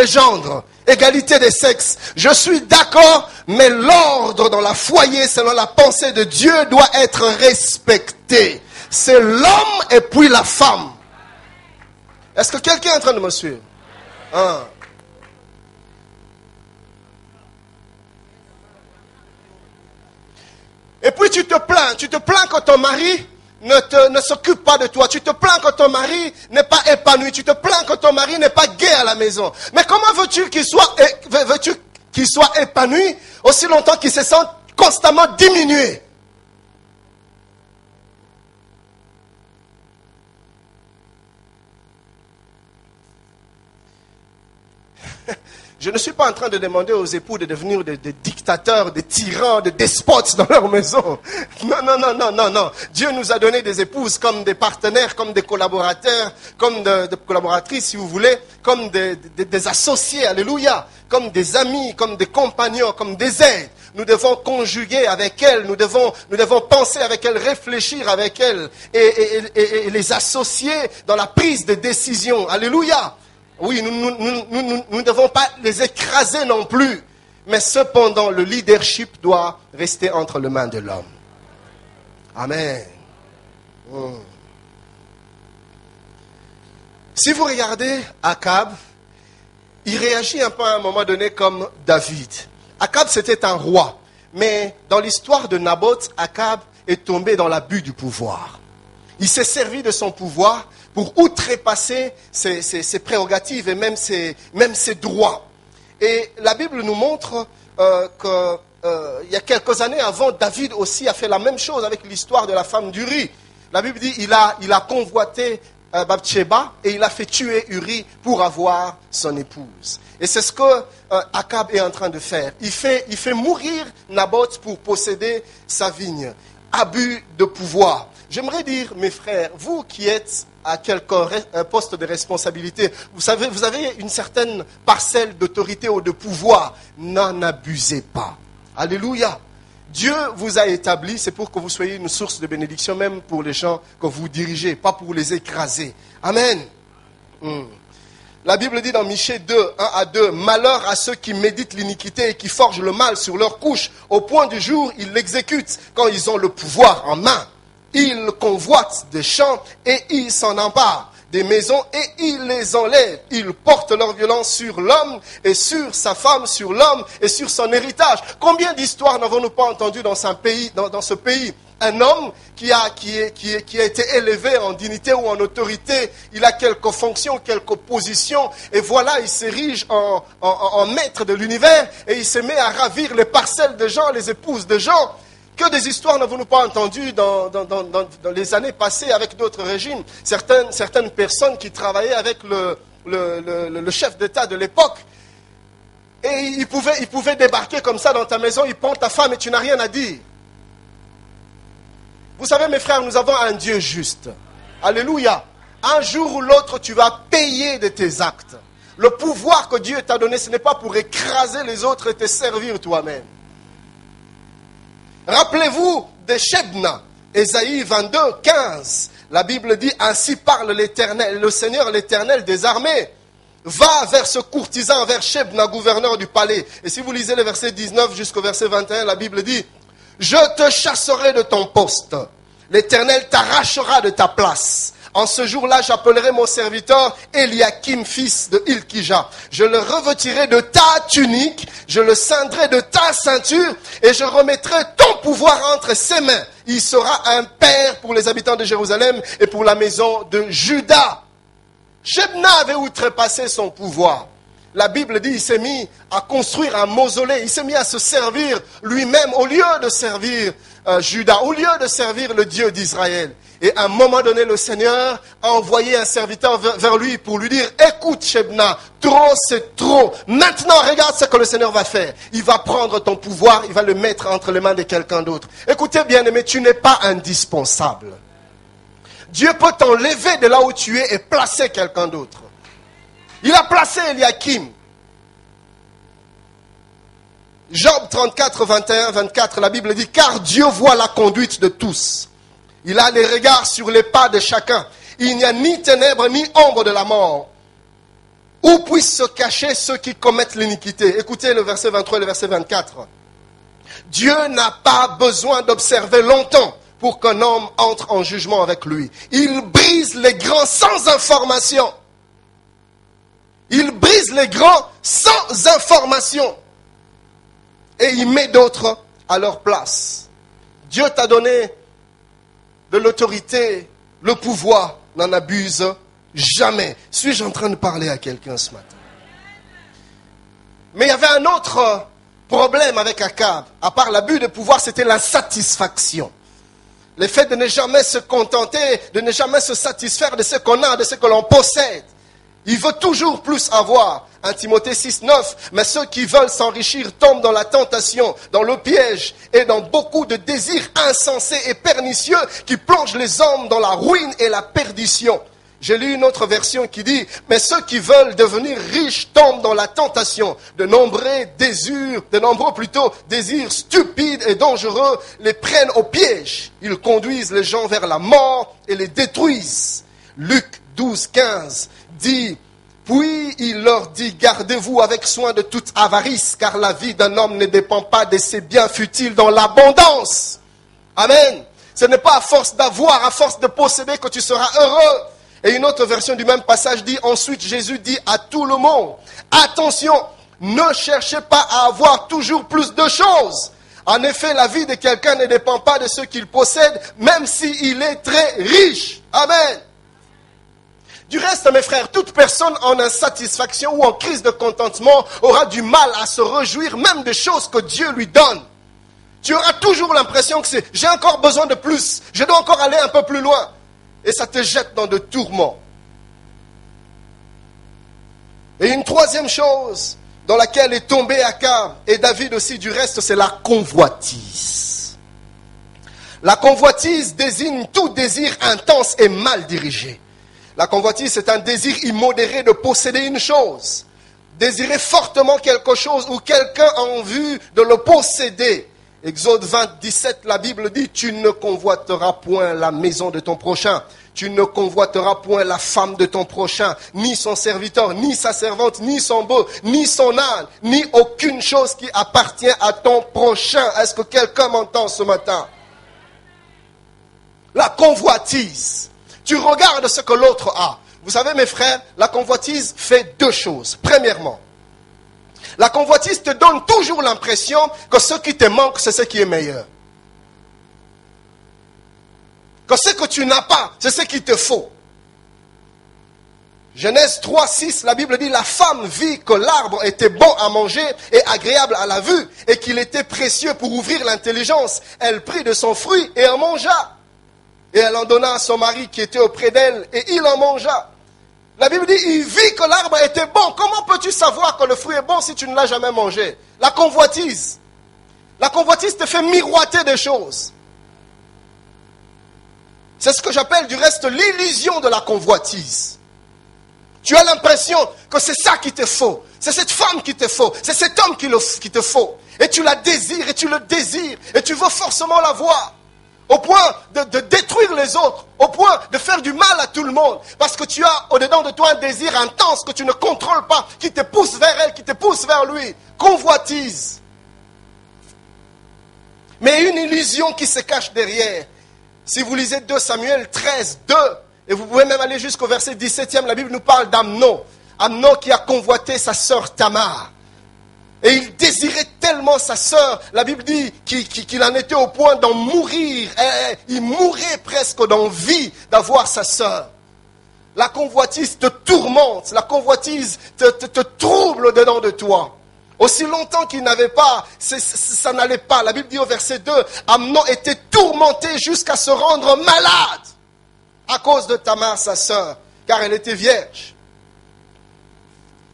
gendre, égalité des sexes. Je suis d'accord, mais l'ordre dans la foyer, selon la pensée de Dieu, doit être respecté. C'est l'homme et puis la femme. Est-ce que quelqu'un est en train de me suivre? Hein? Et puis tu te plains que ton mari ne s'occupe pas de toi. Tu te plains que ton mari n'est pas épanoui. Tu te plains que ton mari n'est pas gai à la maison. Mais comment veux-tu qu'il soit épanoui aussi longtemps qu'il se sent constamment diminué? Je ne suis pas en train de demander aux époux de devenir des dictateurs, des tyrans, des despotes dans leur maison. Non. Dieu nous a donné des épouses comme des partenaires, comme des collaborateurs, comme des collaboratrices si vous voulez, comme des associés, alléluia, comme des amis, comme des compagnons, comme des aides. nous devons conjuguer avec elle, nous devons penser avec elle, réfléchir avec elle et les associer dans la prise de décision. Alléluia. Oui, nous ne devons pas les écraser non plus. Mais cependant, le leadership doit rester entre les mains de l'homme. Amen. Si vous regardez Akab, il réagit un peu à un moment donné comme David. Akab, c'était un roi. Mais dans l'histoire de Naboth, Akab est tombé dans l'abus du pouvoir. Il s'est servi de son pouvoir pour outrepasser ses prérogatives et même ses droits. Et la Bible nous montre qu'il y a quelques années avant, David aussi a fait la même chose avec l'histoire de la femme d'Uri. La Bible dit qu'il a convoité Bathsheba et il a fait tuer Uri pour avoir son épouse. Et c'est ce que Akab est en train de faire. Il fait mourir Naboth pour posséder sa vigne. Abus de pouvoir. J'aimerais dire, mes frères, vous qui êtes à quelque poste de responsabilité, vous avez une certaine parcelle d'autorité ou de pouvoir, n'en abusez pas. Alléluia. Dieu vous a établi, c'est pour que vous soyez une source de bénédiction, même pour les gens que vous dirigez, pas pour les écraser. Amen. La Bible dit dans Michée 2, 1 à 2, « Malheur à ceux qui méditent l'iniquité et qui forgent le mal sur leur couche. Au point du jour, ils l'exécutent quand ils ont le pouvoir en main. Ils convoitent des champs et ils s'en emparent, des maisons et ils les enlèvent. Ils portent leur violence sur l'homme et sur sa femme, sur l'homme et sur son héritage. » Combien d'histoires n'avons-nous pas entendues dans ce pays? Un homme qui a été élevé en dignité ou en autorité, il a quelques fonctions, quelques positions, et voilà, il s'érige en maître de l'univers, et il se met à ravir les parcelles de gens, les épouses de gens. Que des histoires n'avons-nous pas entendues dans les années passées avec d'autres régimes? Certaines personnes qui travaillaient avec le chef d'État de l'époque, et il pouvait débarquer comme ça dans ta maison, il prend ta femme et tu n'as rien à dire. Vous savez, mes frères, nous avons un Dieu juste. Alléluia. Un jour ou l'autre, tu vas payer de tes actes. Le pouvoir que Dieu t'a donné, ce n'est pas pour écraser les autres et te servir toi-même. Rappelez-vous de Shebna, Ésaïe 22, 15. La Bible dit, « Ainsi parle l'Éternel, le Seigneur, l'Éternel des armées. Va vers ce courtisan, vers Shebna, gouverneur du palais. » Et si vous lisez le verset 19 jusqu'au verset 21, la Bible dit, « Je te chasserai de ton poste. L'Éternel t'arrachera de ta place. En ce jour-là, j'appellerai mon serviteur Eliakim, fils de Hilkija. Je le revêtirai de ta tunique, je le ceindrai de ta ceinture et je remettrai ton pouvoir entre ses mains. Il sera un père pour les habitants de Jérusalem et pour la maison de Juda. » Shebna avait outrepassé son pouvoir. La Bible dit, il s'est mis à construire un mausolée, il s'est mis à se servir lui-même au lieu de servir Juda, au lieu de servir le Dieu d'Israël. Et à un moment donné, le Seigneur a envoyé un serviteur vers lui pour lui dire, écoute Shebna, trop c'est trop. Maintenant, regarde ce que le Seigneur va faire. Il va prendre ton pouvoir, il va le mettre entre les mains de quelqu'un d'autre. Écoutez bien aimé, tu n'es pas indispensable. Dieu peut t'enlever de là où tu es et placer quelqu'un d'autre. Il a placé Eliakim. Job 34, 21, 24, la Bible dit, « Car Dieu voit la conduite de tous. Il a les regards sur les pas de chacun. Il n'y a ni ténèbres ni ombre de la mort. Où puissent se cacher ceux qui commettent l'iniquité ?» Écoutez le verset 23 et le verset 24. « Dieu n'a pas besoin d'observer longtemps pour qu'un homme entre en jugement avec lui. Il brise les grands sans information. » Il brise les grands sans information. Et il met d'autres à leur place. Dieu t'a donné de l'autorité, le pouvoir, n'en abuse jamais. Suis-je en train de parler à quelqu'un ce matin? Mais il y avait un autre problème avec Akab. À part l'abus de pouvoir, c'était l'insatisfaction. Le fait de ne jamais se contenter, de ne jamais se satisfaire de ce qu'on a, de ce que l'on possède. Il veut toujours plus avoir. 1 Timothée 6, 9. Mais ceux qui veulent s'enrichir tombent dans la tentation, dans le piège et dans beaucoup de désirs insensés et pernicieux qui plongent les hommes dans la ruine et la perdition. J'ai lu une autre version qui dit, mais ceux qui veulent devenir riches tombent dans la tentation. De nombreux désirs stupides et dangereux les prennent au piège. Ils conduisent les gens vers la mort et les détruisent. Luc 12, 15 dit, puis il leur dit, gardez-vous avec soin de toute avarice, car la vie d'un homme ne dépend pas de ses biens futiles dans l'abondance. Amen. Ce n'est pas à force d'avoir, à force de posséder que tu seras heureux. Et une autre version du même passage dit, ensuite Jésus dit à tout le monde, attention, ne cherchez pas à avoir toujours plus de choses. En effet, la vie de quelqu'un ne dépend pas de ce qu'il possède, même s'il est très riche. Amen. Du reste, mes frères, toute personne en insatisfaction ou en crise de contentement aura du mal à se réjouir même des choses que Dieu lui donne. Tu auras toujours l'impression que j'ai encore besoin de plus, je dois encore aller un peu plus loin. Et ça te jette dans de tourments. Et une troisième chose dans laquelle est tombé Akab, et David aussi du reste, c'est la convoitise. La convoitise désigne tout désir intense et mal dirigé. La convoitise, c'est un désir immodéré de posséder une chose. Désirer fortement quelque chose ou quelqu'un en vue de le posséder. Exode 20, 17, la Bible dit, tu ne convoiteras point la maison de ton prochain. Tu ne convoiteras point la femme de ton prochain, ni son serviteur, ni sa servante, ni son bœuf, ni son âne, ni aucune chose qui appartient à ton prochain. Est-ce que quelqu'un m'entend ce matin? La convoitise. Tu regardes ce que l'autre a. Vous savez, mes frères, la convoitise fait deux choses. Premièrement, la convoitise te donne toujours l'impression que ce qui te manque, c'est ce qui est meilleur. Que ce que tu n'as pas, c'est ce qu'il te faut. Genèse 3, 6, la Bible dit, la femme vit que l'arbre était bon à manger et agréable à la vue et qu'il était précieux pour ouvrir l'intelligence. Elle prit de son fruit et en mangea. Et elle en donna à son mari qui était auprès d'elle et il en mangea. La Bible dit, il vit que l'arbre était bon. Comment peux-tu savoir que le fruit est bon si tu ne l'as jamais mangé? La convoitise. La convoitise te fait miroiter des choses. C'est ce que j'appelle du reste l'illusion de la convoitise. Tu as l'impression que c'est ça qui te faut. C'est cette femme qui te faut. C'est cet homme qui te faut. Et tu la désires et tu le désires. Et tu veux forcément l'avoir. Au point de détruire les autres. Au point de faire du mal à tout le monde. Parce que tu as au-dedans de toi un désir intense que tu ne contrôles pas. Qui te pousse vers elle, qui te pousse vers lui. Convoitise. Mais une illusion qui se cache derrière. Si vous lisez 2 Samuel 13, 2, et vous pouvez même aller jusqu'au verset 17e, la Bible nous parle d'Amnon. Amnon qui a convoité sa sœur Tamar. Et il désirait tellement sa sœur, la Bible dit qu'il en était au point d'en mourir. Il mourait presque d'envie d'avoir sa sœur. La convoitise te tourmente, la convoitise te trouble au-dedans de toi. Aussi longtemps qu'il n'avait pas, ça n'allait pas. La Bible dit au verset 2, Amnon était tourmenté jusqu'à se rendre malade à cause de Tamar, sa sœur, car elle était vierge.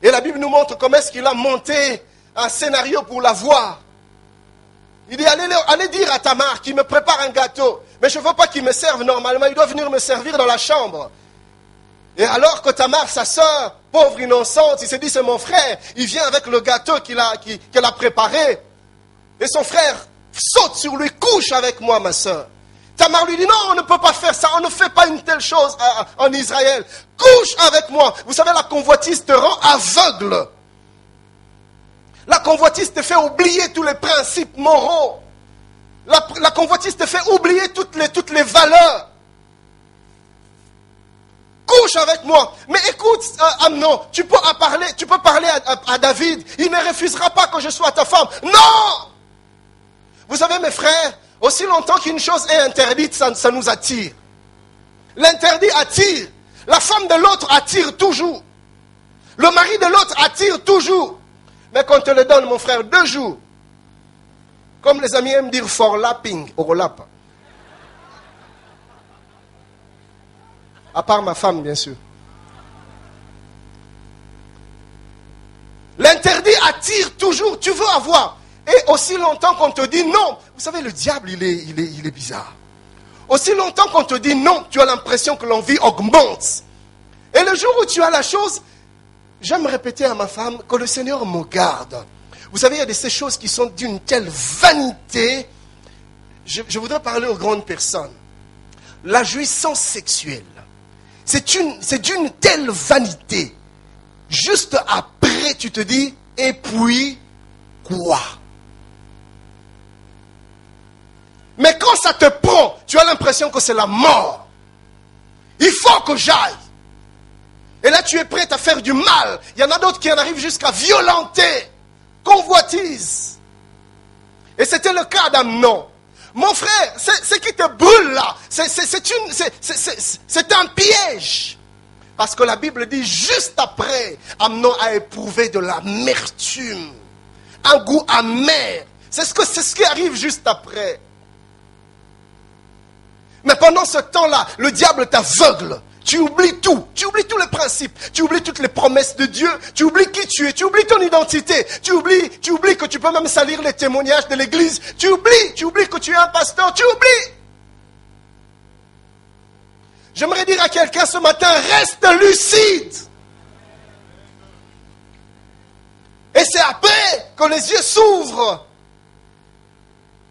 Et la Bible nous montre comment est-ce qu'il a monté un scénario pour la voir. Il dit, allez dire à Tamar qu'il me prépare un gâteau. Mais je ne veux pas qu'il me serve normalement, il doit venir me servir dans la chambre. Et alors que Tamar, sa sœur, pauvre innocente, il s'est dit, c'est mon frère, il vient avec le gâteau qu'elle a préparé. Et son frère saute sur lui, couche avec moi, ma sœur. Tamar lui dit, non, on ne peut pas faire ça, on ne fait pas une telle chose en Israël. Couche avec moi. Vous savez, la convoitise te rend aveugle. La convoitise te fait oublier tous les principes moraux. La convoitise te fait oublier toutes les valeurs. Couche avec moi. Mais écoute, Amnon, tu peux parler à David. Il ne refusera pas que je sois ta femme. Non! Vous savez, mes frères, aussi longtemps qu'une chose est interdite, ça nous attire. L'interdit attire. La femme de l'autre attire toujours. Le mari de l'autre attire toujours. Mais quand on te le donne, mon frère, 2 jours. Comme les amis aiment dire, forlapping, overlap. À part ma femme, bien sûr. L'interdit attire toujours, tu veux avoir. Et aussi longtemps qu'on te dit non. Vous savez, le diable, il est bizarre. Aussi longtemps qu'on te dit non, tu as l'impression que l'envie augmente. Et le jour où tu as la chose, j'aime répéter à ma femme que le Seigneur me garde. Vous savez, il y a de ces choses qui sont d'une telle vanité. Je voudrais parler aux grandes personnes. La jouissance sexuelle, c'est d'une telle vanité. Juste après, tu te dis, et puis, quoi? Mais quand ça te prend, tu as l'impression que c'est la mort. Il faut que j'aille. Et là, tu es prêt à faire du mal. Il y en a d'autres qui en arrivent jusqu'à violenter, convoitise. Et c'était le cas d'Amnon. Mon frère, ce qui te brûle là, c'est un piège. Parce que la Bible dit, juste après, Amnon a éprouvé de l'amertume. Un goût amer. C'est ce qui arrive juste après. Mais pendant ce temps-là, le diable t'aveugle. Tu oublies tout. Tu oublies tous les principes. Tu oublies toutes les promesses de Dieu. Tu oublies qui tu es. Tu oublies ton identité. Tu oublies que tu peux même salir les témoignages de l'église. Tu oublies que tu es un pasteur. Tu oublies. J'aimerais dire à quelqu'un ce matin, reste lucide. Et c'est après que les yeux s'ouvrent.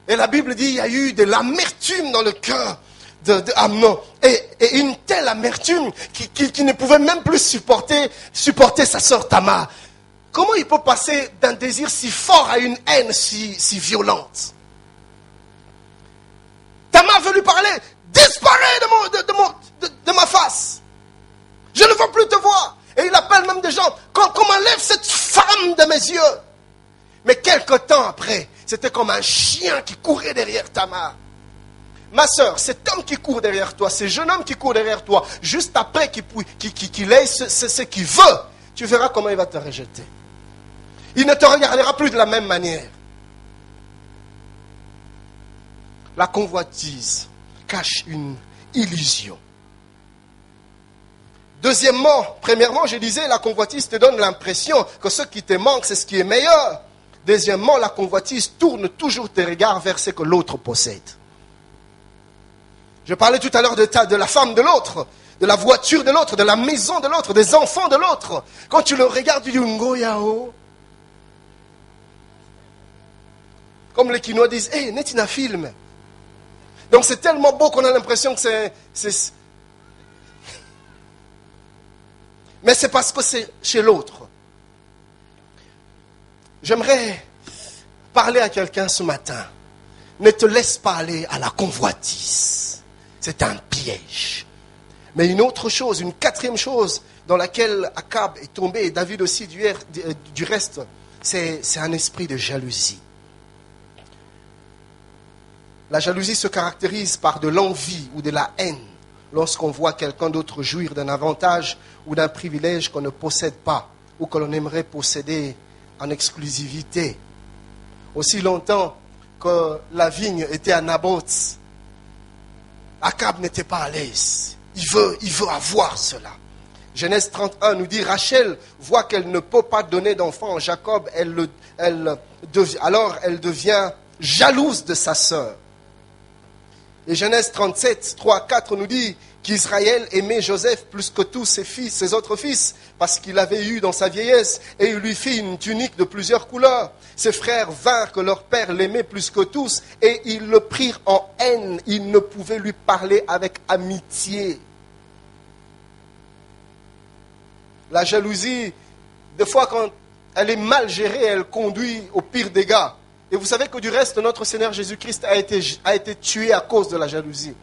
Et la Bible dit, il y a eu de l'amertume dans le cœur d'Amnon. Et une telle amertume qui ne pouvait même plus supporter sa sœur Tamar. Comment il peut passer d'un désir si fort à une haine si violente? Tamar veut lui parler. Disparais de ma face. Je ne veux plus te voir. Et il appelle même des gens. Qu'on m'enlève cette femme de mes yeux. Mais quelque temps après, c'était comme un chien qui courait derrière Tamar. Ma soeur, cet homme qui court derrière toi, ce jeune homme qui court derrière toi, juste après qu'il ait ce qu'il veut, tu verras comment il va te rejeter. Il ne te regardera plus de la même manière. La convoitise cache une illusion. Premièrement, je disais, la convoitise te donne l'impression que ce qui te manque, c'est ce qui est meilleur. Deuxièmement, la convoitise tourne toujours tes regards vers ce que l'autre possède. Je parlais tout à l'heure de la femme de l'autre, de la voiture de l'autre, de la maison de l'autre, des enfants de l'autre. Quand tu le regardes, tu dis Ngoyao. Comme les Quinois disent, hey, netina film. Donc c'est tellement beau qu'on a l'impression que c'est... Mais c'est parce que c'est chez l'autre. J'aimerais parler à quelqu'un ce matin. Ne te laisse pas aller à la convoitise. C'est un piège. Mais une autre chose, une quatrième chose dans laquelle Akab est tombé, et David aussi du reste, c'est un esprit de jalousie. La jalousie se caractérise par de l'envie ou de la haine lorsqu'on voit quelqu'un d'autre jouir d'un avantage ou d'un privilège qu'on ne possède pas ou que l'on aimerait posséder en exclusivité. Aussi longtemps que la vigne était à Naboth, Akab n'était pas à l'aise. Il veut avoir cela. Genèse 31 nous dit, Rachel voit qu'elle ne peut pas donner d'enfant à Jacob, alors elle devient jalouse de sa sœur. Et Genèse 37, 3, 4 nous dit qu'Israël aimait Joseph plus que tous ses autres fils, parce qu'il avait eu dans sa vieillesse, et il lui fit une tunique de plusieurs couleurs. Ses frères vinrent que leur père l'aimait plus que tous, et ils le prirent en haine. Ils ne pouvaient lui parler avec amitié. La jalousie, des fois quand elle est mal gérée, elle conduit au pire dégâts. Et vous savez que du reste, notre Seigneur Jésus-Christ a été tué à cause de la jalousie.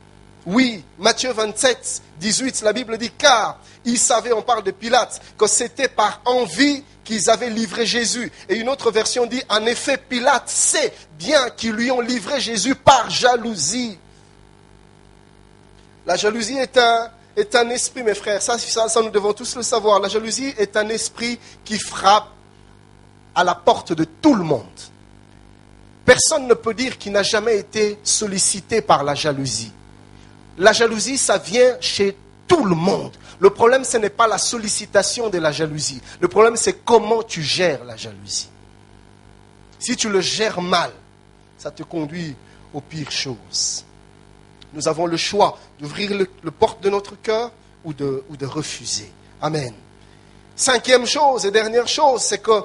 Oui, Matthieu 27, 18, la Bible dit, car ils savaient, on parle de Pilate, que c'était par envie qu'ils avaient livré Jésus. Et une autre version dit, en effet, Pilate sait bien qu'ils lui ont livré Jésus par jalousie. La jalousie est un esprit, mes frères, ça nous devons tous le savoir. La jalousie est un esprit qui frappe à la porte de tout le monde. Personne ne peut dire qu'il n'a jamais été sollicité par la jalousie. La jalousie, ça vient chez tout le monde. Le problème, ce n'est pas la sollicitation de la jalousie. Le problème, c'est comment tu gères la jalousie. Si tu le gères mal, ça te conduit aux pires choses. Nous avons le choix d'ouvrir le porte de notre cœur ou de refuser. Amen. Cinquième chose et dernière chose, c'est que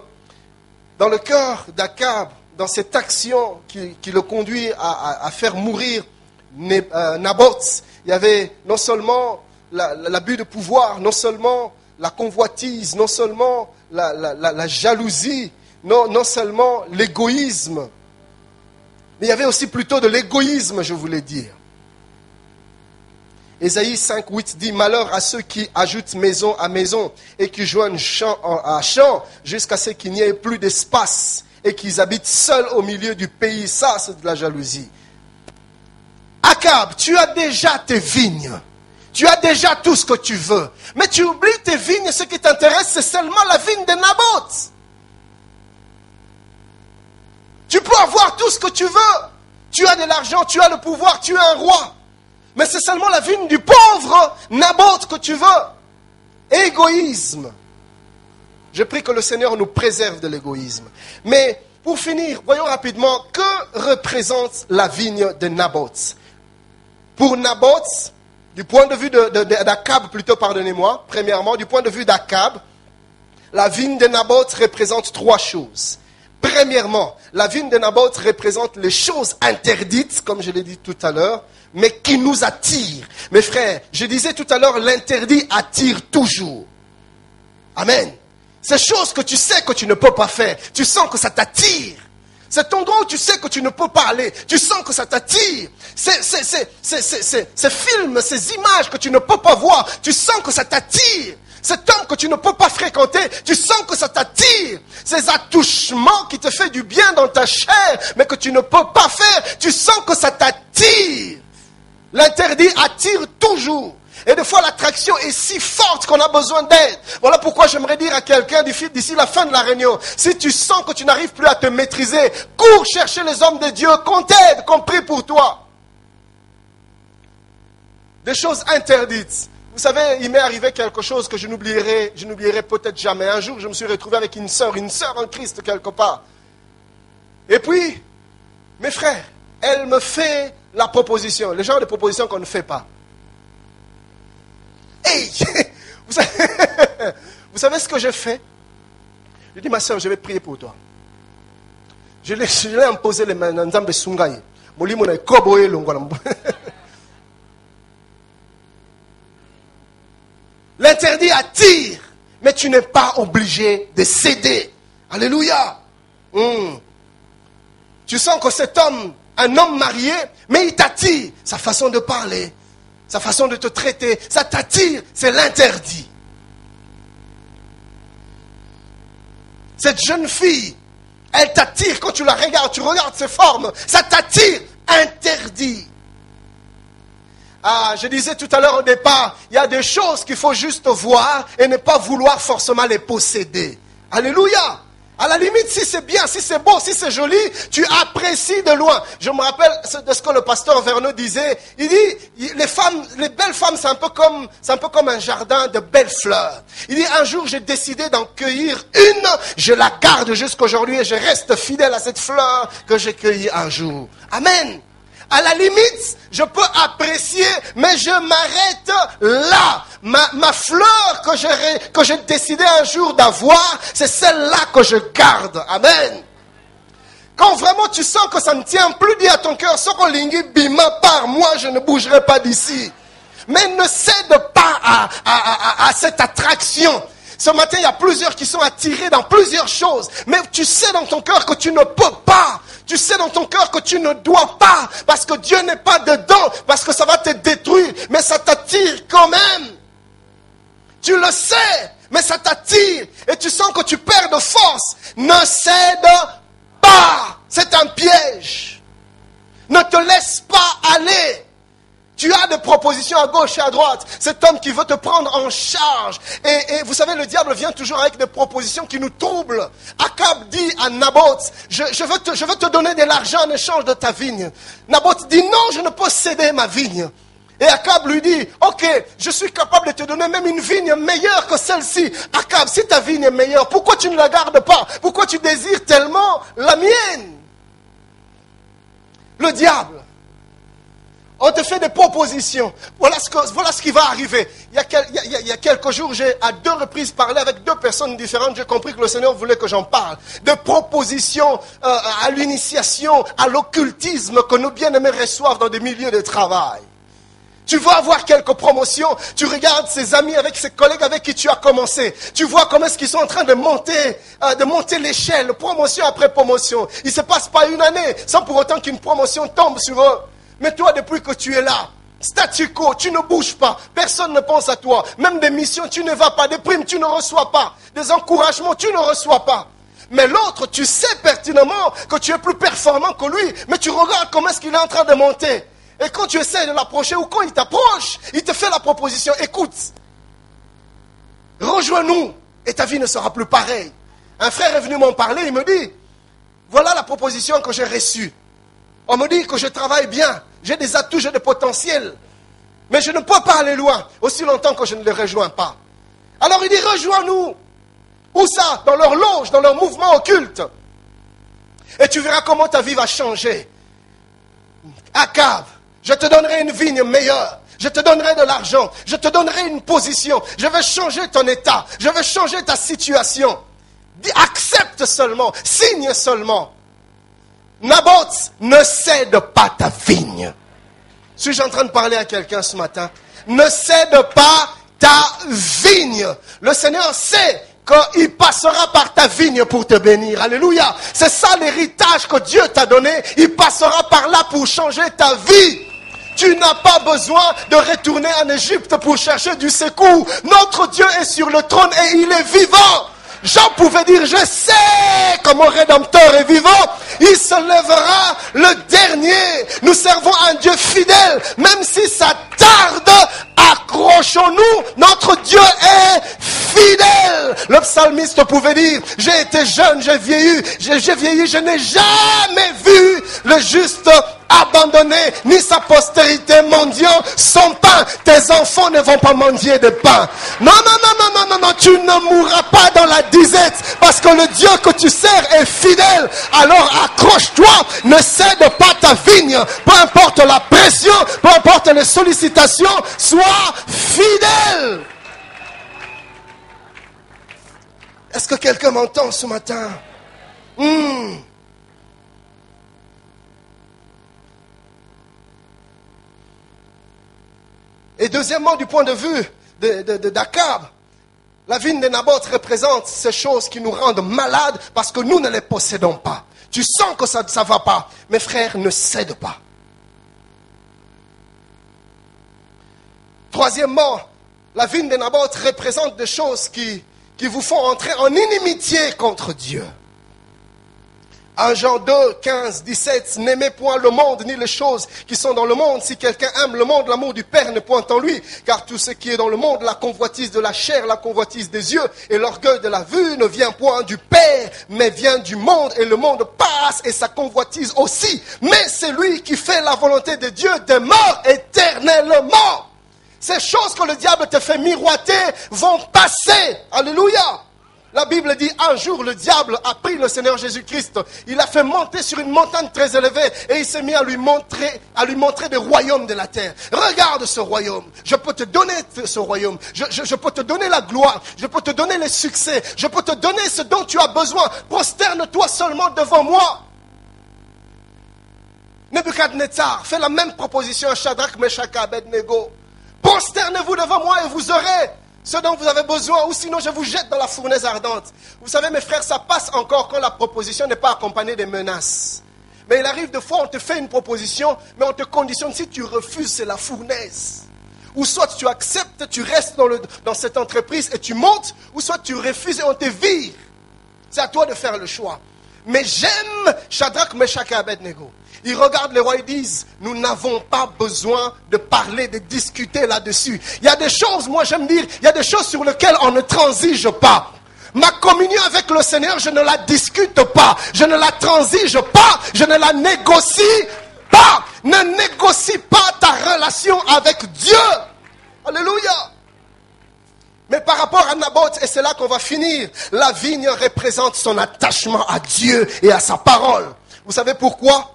dans le cœur d'Akab, dans cette action qui le conduit à faire mourir Naboth, il y avait non seulement l'abus de pouvoir, non seulement la convoitise, non seulement la jalousie, non seulement l'égoïsme, mais il y avait aussi plutôt de l'égoïsme, je voulais dire. Ésaïe 5, 8 dit « Malheur à ceux qui ajoutent maison à maison et qui joignent champ à champ jusqu'à ce qu'il n'y ait plus d'espace et qu'ils habitent seuls au milieu du pays. » Ça, c'est de la jalousie. Akab, tu as déjà tes vignes. Tu as déjà tout ce que tu veux. Mais tu oublies tes vignes. Ce qui t'intéresse, c'est seulement la vigne de Naboth. Tu peux avoir tout ce que tu veux. Tu as de l'argent, tu as le pouvoir, tu es un roi. Mais c'est seulement la vigne du pauvre Naboth que tu veux. Égoïsme. Je prie que le Seigneur nous préserve de l'égoïsme. Mais pour finir, voyons rapidement que représente la vigne de Naboth. Pour Naboth, du point de vue d'Akab, plutôt pardonnez-moi, premièrement, du point de vue d'Akab, la vigne de Naboth représente trois choses. Premièrement, la vigne de Naboth représente les choses interdites, comme je l'ai dit tout à l'heure, mais qui nous attirent. Mes frères, je disais tout à l'heure, l'interdit attire toujours. Amen. Ces choses que tu sais que tu ne peux pas faire, tu sens que ça t'attire. Cet endroit où tu sais que tu ne peux pas aller, tu sens que ça t'attire. Ces films, ces images que tu ne peux pas voir, tu sens que ça t'attire. Cet homme que tu ne peux pas fréquenter, tu sens que ça t'attire. Ces attouchements qui te font du bien dans ta chair, mais que tu ne peux pas faire, tu sens que ça t'attire. L'interdit attire toujours. Et des fois, l'attraction est si forte qu'on a besoin d'aide. Voilà pourquoi j'aimerais dire à quelqu'un d'ici la fin de la réunion, si tu sens que tu n'arrives plus à te maîtriser, cours chercher les hommes de Dieu, qu'on t'aide, qu'on prie pour toi. Des choses interdites. Vous savez, il m'est arrivé quelque chose que je n'oublierai peut-être jamais. Un jour, je me suis retrouvé avec une sœur en Christ quelque part. Et puis, mes frères, elle me fait la proposition, le genre de proposition qu'on ne fait pas. Hey, vous savez ce que j'ai fait? Je dis, ma soeur, je vais prier pour toi. Je l'ai imposé les mains dans Nzambe Sungai. L'interdit attire, mais tu n'es pas obligé de céder. Alléluia. Tu sens que cet homme, un homme marié, mais il t'attire. Sa façon de parler, sa façon de te traiter, ça t'attire, c'est l'interdit. Cette jeune fille, elle t'attire quand tu la regardes, tu regardes ses formes, ça t'attire, interdit. Ah, je disais tout à l'heure au départ, il y a des choses qu'il faut juste voir et ne pas vouloir forcément les posséder. Alléluia. À la limite, si c'est bien, si c'est beau, si c'est joli, tu apprécies de loin. Je me rappelle de ce que le pasteur Verneau disait. Il dit, les belles femmes, c'est un peu comme un jardin de belles fleurs. Il dit, un jour, j'ai décidé d'en cueillir une, je la garde jusqu'aujourd'hui et je reste fidèle à cette fleur que j'ai cueillie un jour. Amen. À la limite, je peux apprécier, mais je m'arrête là. Ma fleur que j'ai décidé un jour d'avoir, c'est celle-là que je garde. Amen. Quand vraiment tu sens que ça ne tient plus, dis à ton cœur, Sokolingi Bima, par moi, je ne bougerai pas d'ici. Mais ne cède pas à cette attraction. Ce matin, il y a plusieurs qui sont attirés dans plusieurs choses. Mais tu sais dans ton cœur que tu ne peux pas. Tu sais dans ton cœur que tu ne dois pas. Parce que Dieu n'est pas dedans. Parce que ça va te détruire. Mais ça t'attire quand même. Tu le sais. Mais ça t'attire. Et tu sens que tu perds de force. Ne cède pas. C'est un piège. Ne te laisse pas aller. Tu as des propositions à gauche et à droite. Cet homme qui veut te prendre en charge. Et vous savez, le diable vient toujours avec des propositions qui nous troublent. Akab dit à Naboth, je veux te donner de l'argent en échange de ta vigne. Naboth dit, non, je ne peux céder ma vigne. Et Akab lui dit, ok, je suis capable de te donner même une vigne meilleure que celle-ci. Akab, si ta vigne est meilleure, pourquoi tu ne la gardes pas? Pourquoi tu désires tellement la mienne? Le diable. On te fait des propositions. Voilà ce qui va arriver. Il y a quelques jours, j'ai à 2 reprises parlé avec 2 personnes différentes. J'ai compris que le Seigneur voulait que j'en parle. De propositions à l'initiation, à l'occultisme que nos bien-aimés reçoivent dans des milieux de travail. Tu vas avoir quelques promotions. Tu regardes ses amis avec ses collègues avec qui tu as commencé. Tu vois comment est-ce qu'ils sont en train de monter l'échelle, promotion après promotion. Il ne se passe pas une année sans pour autant qu'une promotion tombe sur eux. Mais toi, depuis que tu es là, statu quo, tu ne bouges pas. Personne ne pense à toi. Même des missions, tu ne vas pas. Des primes, tu ne reçois pas. Des encouragements, tu ne reçois pas. Mais l'autre, tu sais pertinemment que tu es plus performant que lui. Mais tu regardes comment est-ce qu'il est en train de monter. Et quand tu essaies de l'approcher ou quand il t'approche, il te fait la proposition. Écoute, rejoins-nous et ta vie ne sera plus pareille. Un frère est venu m'en parler, il me dit, voilà la proposition que j'ai reçue. On me dit que je travaille bien, j'ai des atouts, j'ai des potentiels. Mais je ne peux pas aller loin, aussi longtemps que je ne les rejoins pas. Alors il dit, rejoins-nous. Où ça? Dans leur loge, dans leur mouvement occulte. Et tu verras comment ta vie va changer. Akab, je te donnerai une vigne meilleure. Je te donnerai de l'argent. Je te donnerai une position. Je vais changer ton état. Je vais changer ta situation. Accepte seulement. Signe seulement. Naboth, ne cède pas ta vigne. Suis-je en train de parler à quelqu'un ce matin? Ne cède pas ta vigne. Le Seigneur sait qu'il passera par ta vigne pour te bénir. Alléluia. C'est ça l'héritage que Dieu t'a donné. Il passera par là pour changer ta vie. Tu n'as pas besoin de retourner en Égypte pour chercher du secours. Notre Dieu est sur le trône et il est vivant. Jean pouvait dire, je sais que mon Rédempteur est vivant. Il se lèvera le dernier. Nous servons un Dieu fidèle. Même si ça tarde, accrochons-nous. Notre Dieu est fidèle. Le psalmiste pouvait dire, j'ai été jeune, j'ai vieilli, je n'ai jamais vu le juste abandonné, ni sa postérité mendiant son pain. Tes enfants ne vont pas mendier de pain. Non, tu ne mourras pas dans la disette, parce que le Dieu que tu sers est fidèle. Alors accroche-toi, ne cède pas ta vigne, peu importe la pression, peu importe les sollicitations, sois fidèle. Est-ce que quelqu'un m'entend ce matin? Et deuxièmement, du point de vue d'Akab, la vigne de Naboth représente ces choses qui nous rendent malades parce que nous ne les possédons pas. Tu sens que ça ne va pas. Mes frères, ne cède pas. Troisièmement, la vigne de Naboth représente des choses qui vous font entrer en inimitié contre Dieu. 1 Jean 2, 15, 17, n'aimez point le monde ni les choses qui sont dans le monde. Si quelqu'un aime le monde, l'amour du Père n'est point en lui. Car tout ce qui est dans le monde, la convoitise de la chair, la convoitise des yeux et l'orgueil de la vue ne vient point du Père, mais vient du monde. Et le monde passe et sa convoitise aussi. Mais c'est lui qui fait la volonté de Dieu demeure éternellement. Ces choses que le diable te fait miroiter vont passer. Alléluia. La Bible dit, un jour, le diable a pris le Seigneur Jésus-Christ. Il l'a fait monter sur une montagne très élevée et il s'est mis à lui montrer des royaumes de la terre. Regarde ce royaume. Je peux te donner ce royaume. Je peux te donner la gloire. Je peux te donner les succès. Je peux te donner ce dont tu as besoin. Prosterne-toi seulement devant moi. Nebuchadnezzar fait la même proposition à Shadrach, Meshach et Abednego. Prosternez-vous devant moi et vous aurez ce dont vous avez besoin, ou sinon je vous jette dans la fournaise ardente. Vous savez mes frères, ça passe encore quand la proposition n'est pas accompagnée des menaces. Mais il arrive des fois, on te fait une proposition, mais on te conditionne, si tu refuses, c'est la fournaise. Ou soit tu acceptes, tu restes dans cette entreprise et tu montes, ou soit tu refuses et on te vire. C'est à toi de faire le choix. Mais j'aime Shadrach, Meshach et Abednego. Ils regardent les rois et disent, nous n'avons pas besoin de parler, de discuter là-dessus. Il y a des choses, moi j'aime dire, il y a des choses sur lesquelles on ne transige pas. Ma communion avec le Seigneur, je ne la discute pas. Je ne la transige pas. Je ne la négocie pas. Ne négocie pas ta relation avec Dieu. Alléluia. Mais par rapport à Naboth, et c'est là qu'on va finir, la vigne représente son attachement à Dieu et à sa parole. Vous savez pourquoi?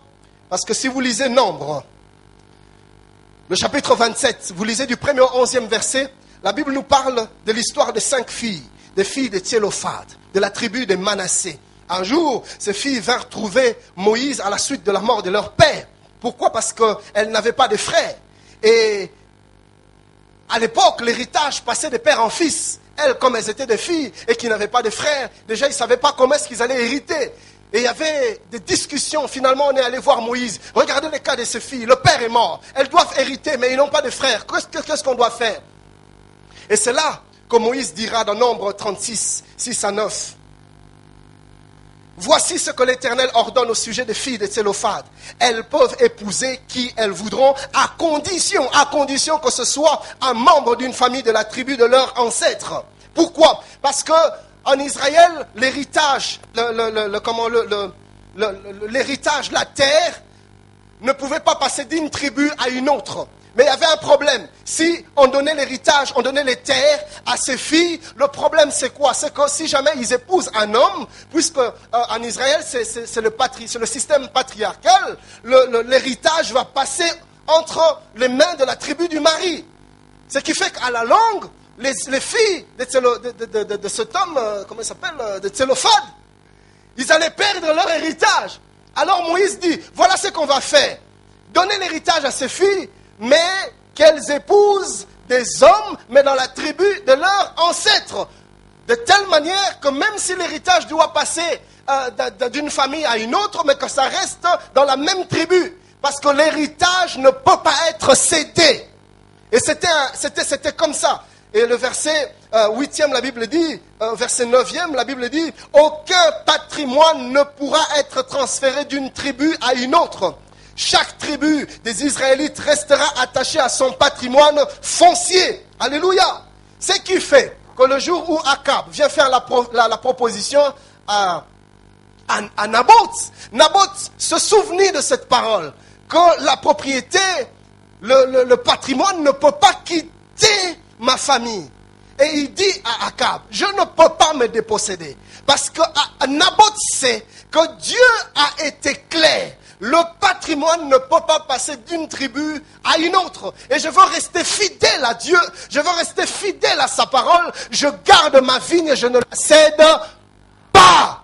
Parce que si vous lisez Nombre, Le chapitre 27, vous lisez du 1er au 11e verset, la Bible nous parle de l'histoire de 5 filles, des filles de Tsélophad, de la tribu de Manassé. Un jour, ces filles vinrent trouver Moïse à la suite de la mort de leur père. Pourquoi? Parce qu'elles n'avaient pas de frères. Et à l'époque, l'héritage passait de père en fils. Elles, comme elles étaient des filles et qui n'avaient pas de frères, déjà ils ne savaient pas comment est-ce qu'ils allaient hériter. Et il y avait des discussions. Finalement, on est allé voir Moïse. Regardez le cas de ces filles. Le père est mort. Elles doivent hériter, mais ils n'ont pas de frères. Qu'est-ce qu'on doit faire? Et c'est là que Moïse dira dans Nombre 36, 6 à 9. Voici ce que l'Éternel ordonne au sujet des filles de Tsélophad. Elles peuvent épouser qui elles voudront, à condition que ce soit un membre d'une famille de la tribu de leur ancêtre. Pourquoi? Parce que en Israël, l'héritage, l'héritage, la terre, ne pouvait pas passer d'une tribu à une autre. Mais il y avait un problème. Si on donnait l'héritage, on donnait les terres à ces filles, le problème c'est quoi? C'est que si jamais ils épousent un homme, puisque en Israël c'est le système patriarcal, l'héritage va passer entre les mains de la tribu du mari. Ce qui fait qu'à la longue, les filles de cet homme, comment il s'appelle, de Tsélophad, ils allaient perdre leur héritage. Alors Moïse dit, voilà ce qu'on va faire. Donner l'héritage à ces filles, mais qu'elles épousent des hommes, mais dans la tribu de leurs ancêtres. De telle manière que même si l'héritage doit passer d'une famille à une autre, mais que ça reste dans la même tribu. Parce que l'héritage ne peut pas être cédé. Et c'était comme ça. Et le verset 8e, la Bible dit, verset 9e, la Bible dit, aucun patrimoine ne pourra être transféré d'une tribu à une autre. Chaque tribu des Israélites restera attachée à son patrimoine foncier. Alléluia. Ce qui fait que le jour où Akab vient faire la proposition à Naboth, Naboth se souvenait de cette parole, que la propriété, le patrimoine ne peut pas quitter ma famille. Et il dit à Akab, je ne peux pas me déposséder. Parce que Naboth sait que Dieu a été clair. Le patrimoine ne peut pas passer d'une tribu à une autre. Et je veux rester fidèle à Dieu. Je veux rester fidèle à sa parole. Je garde ma vigne et je ne la cède pas.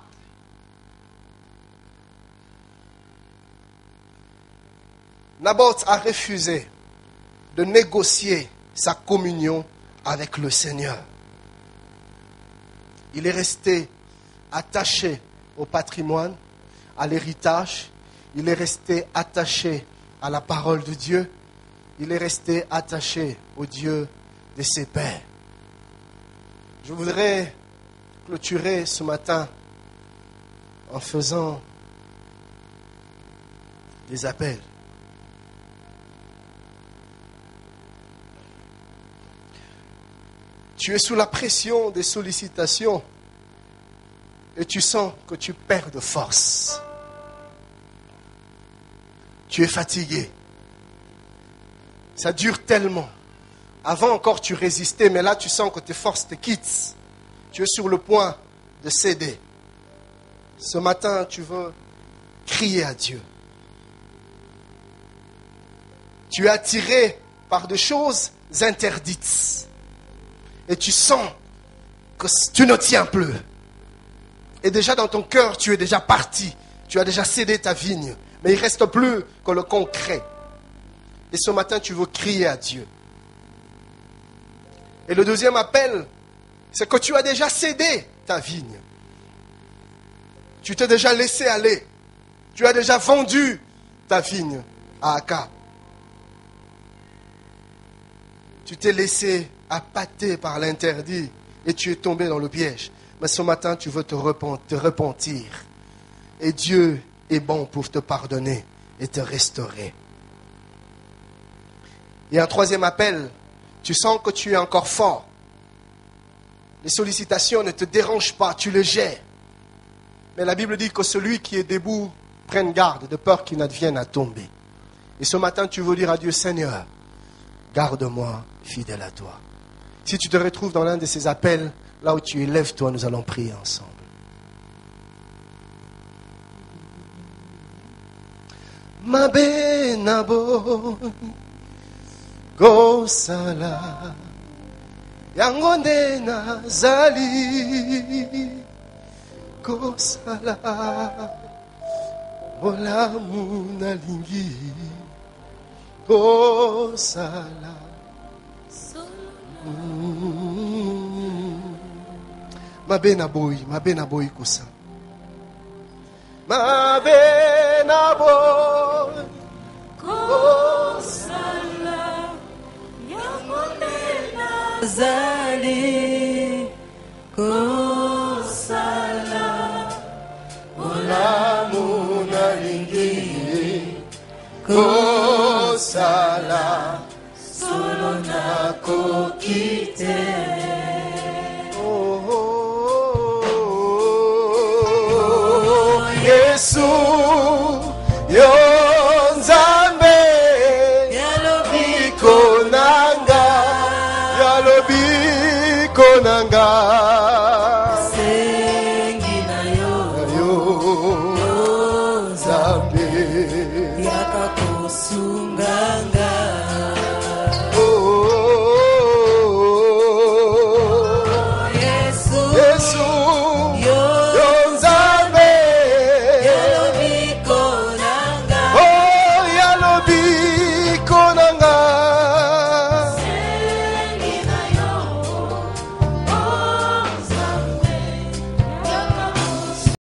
Naboth a refusé de négocier sa communion avec le Seigneur. Il est resté attaché au patrimoine, à l'héritage. Il est resté attaché à la parole de Dieu. Il est resté attaché au Dieu de ses pères. Je voudrais clôturer ce matin en faisant des appels. Tu es sous la pression des sollicitations et tu sens que tu perds de force. Tu es fatigué. Ça dure tellement. Avant encore tu résistais, mais là tu sens que tes forces te quittent. Tu es sur le point de céder. Ce matin, tu veux crier à Dieu. Tu es attiré par des choses interdites. Et tu sens que tu ne tiens plus. Et déjà dans ton cœur, tu es déjà parti. Tu as déjà cédé ta vigne. Mais il ne reste plus que le concret. Et ce matin, tu veux crier à Dieu. Et le deuxième appel, c'est que tu as déjà cédé ta vigne. Tu t'es déjà laissé aller. Tu as déjà vendu ta vigne à Akab. Tu t'es laissé appâter par l'interdit et tu es tombé dans le piège. Mais ce matin, tu veux te repentir. Et Dieu est bon pour te pardonner et te restaurer. Et un troisième appel, tu sens que tu es encore fort. Les sollicitations ne te dérangent pas, tu les gères. Mais la Bible dit que celui qui est debout prenne garde de peur qu'il n'advienne à tomber. Et ce matin, tu veux dire à Dieu, Seigneur, garde-moi fidèle à toi. Si tu te retrouves dans l'un de ces appels, là où tu es, lève-toi, nous allons prier ensemble. Ma benabo kosala yango nde nazali kosala bolamu nalingi kosala mabe na boy kosa mabe na boy kosala yango nde nazali kosala bolamu nalingi kosala solo nakoki te. Yesu yo nzambe yalobi konanga yalobi konanga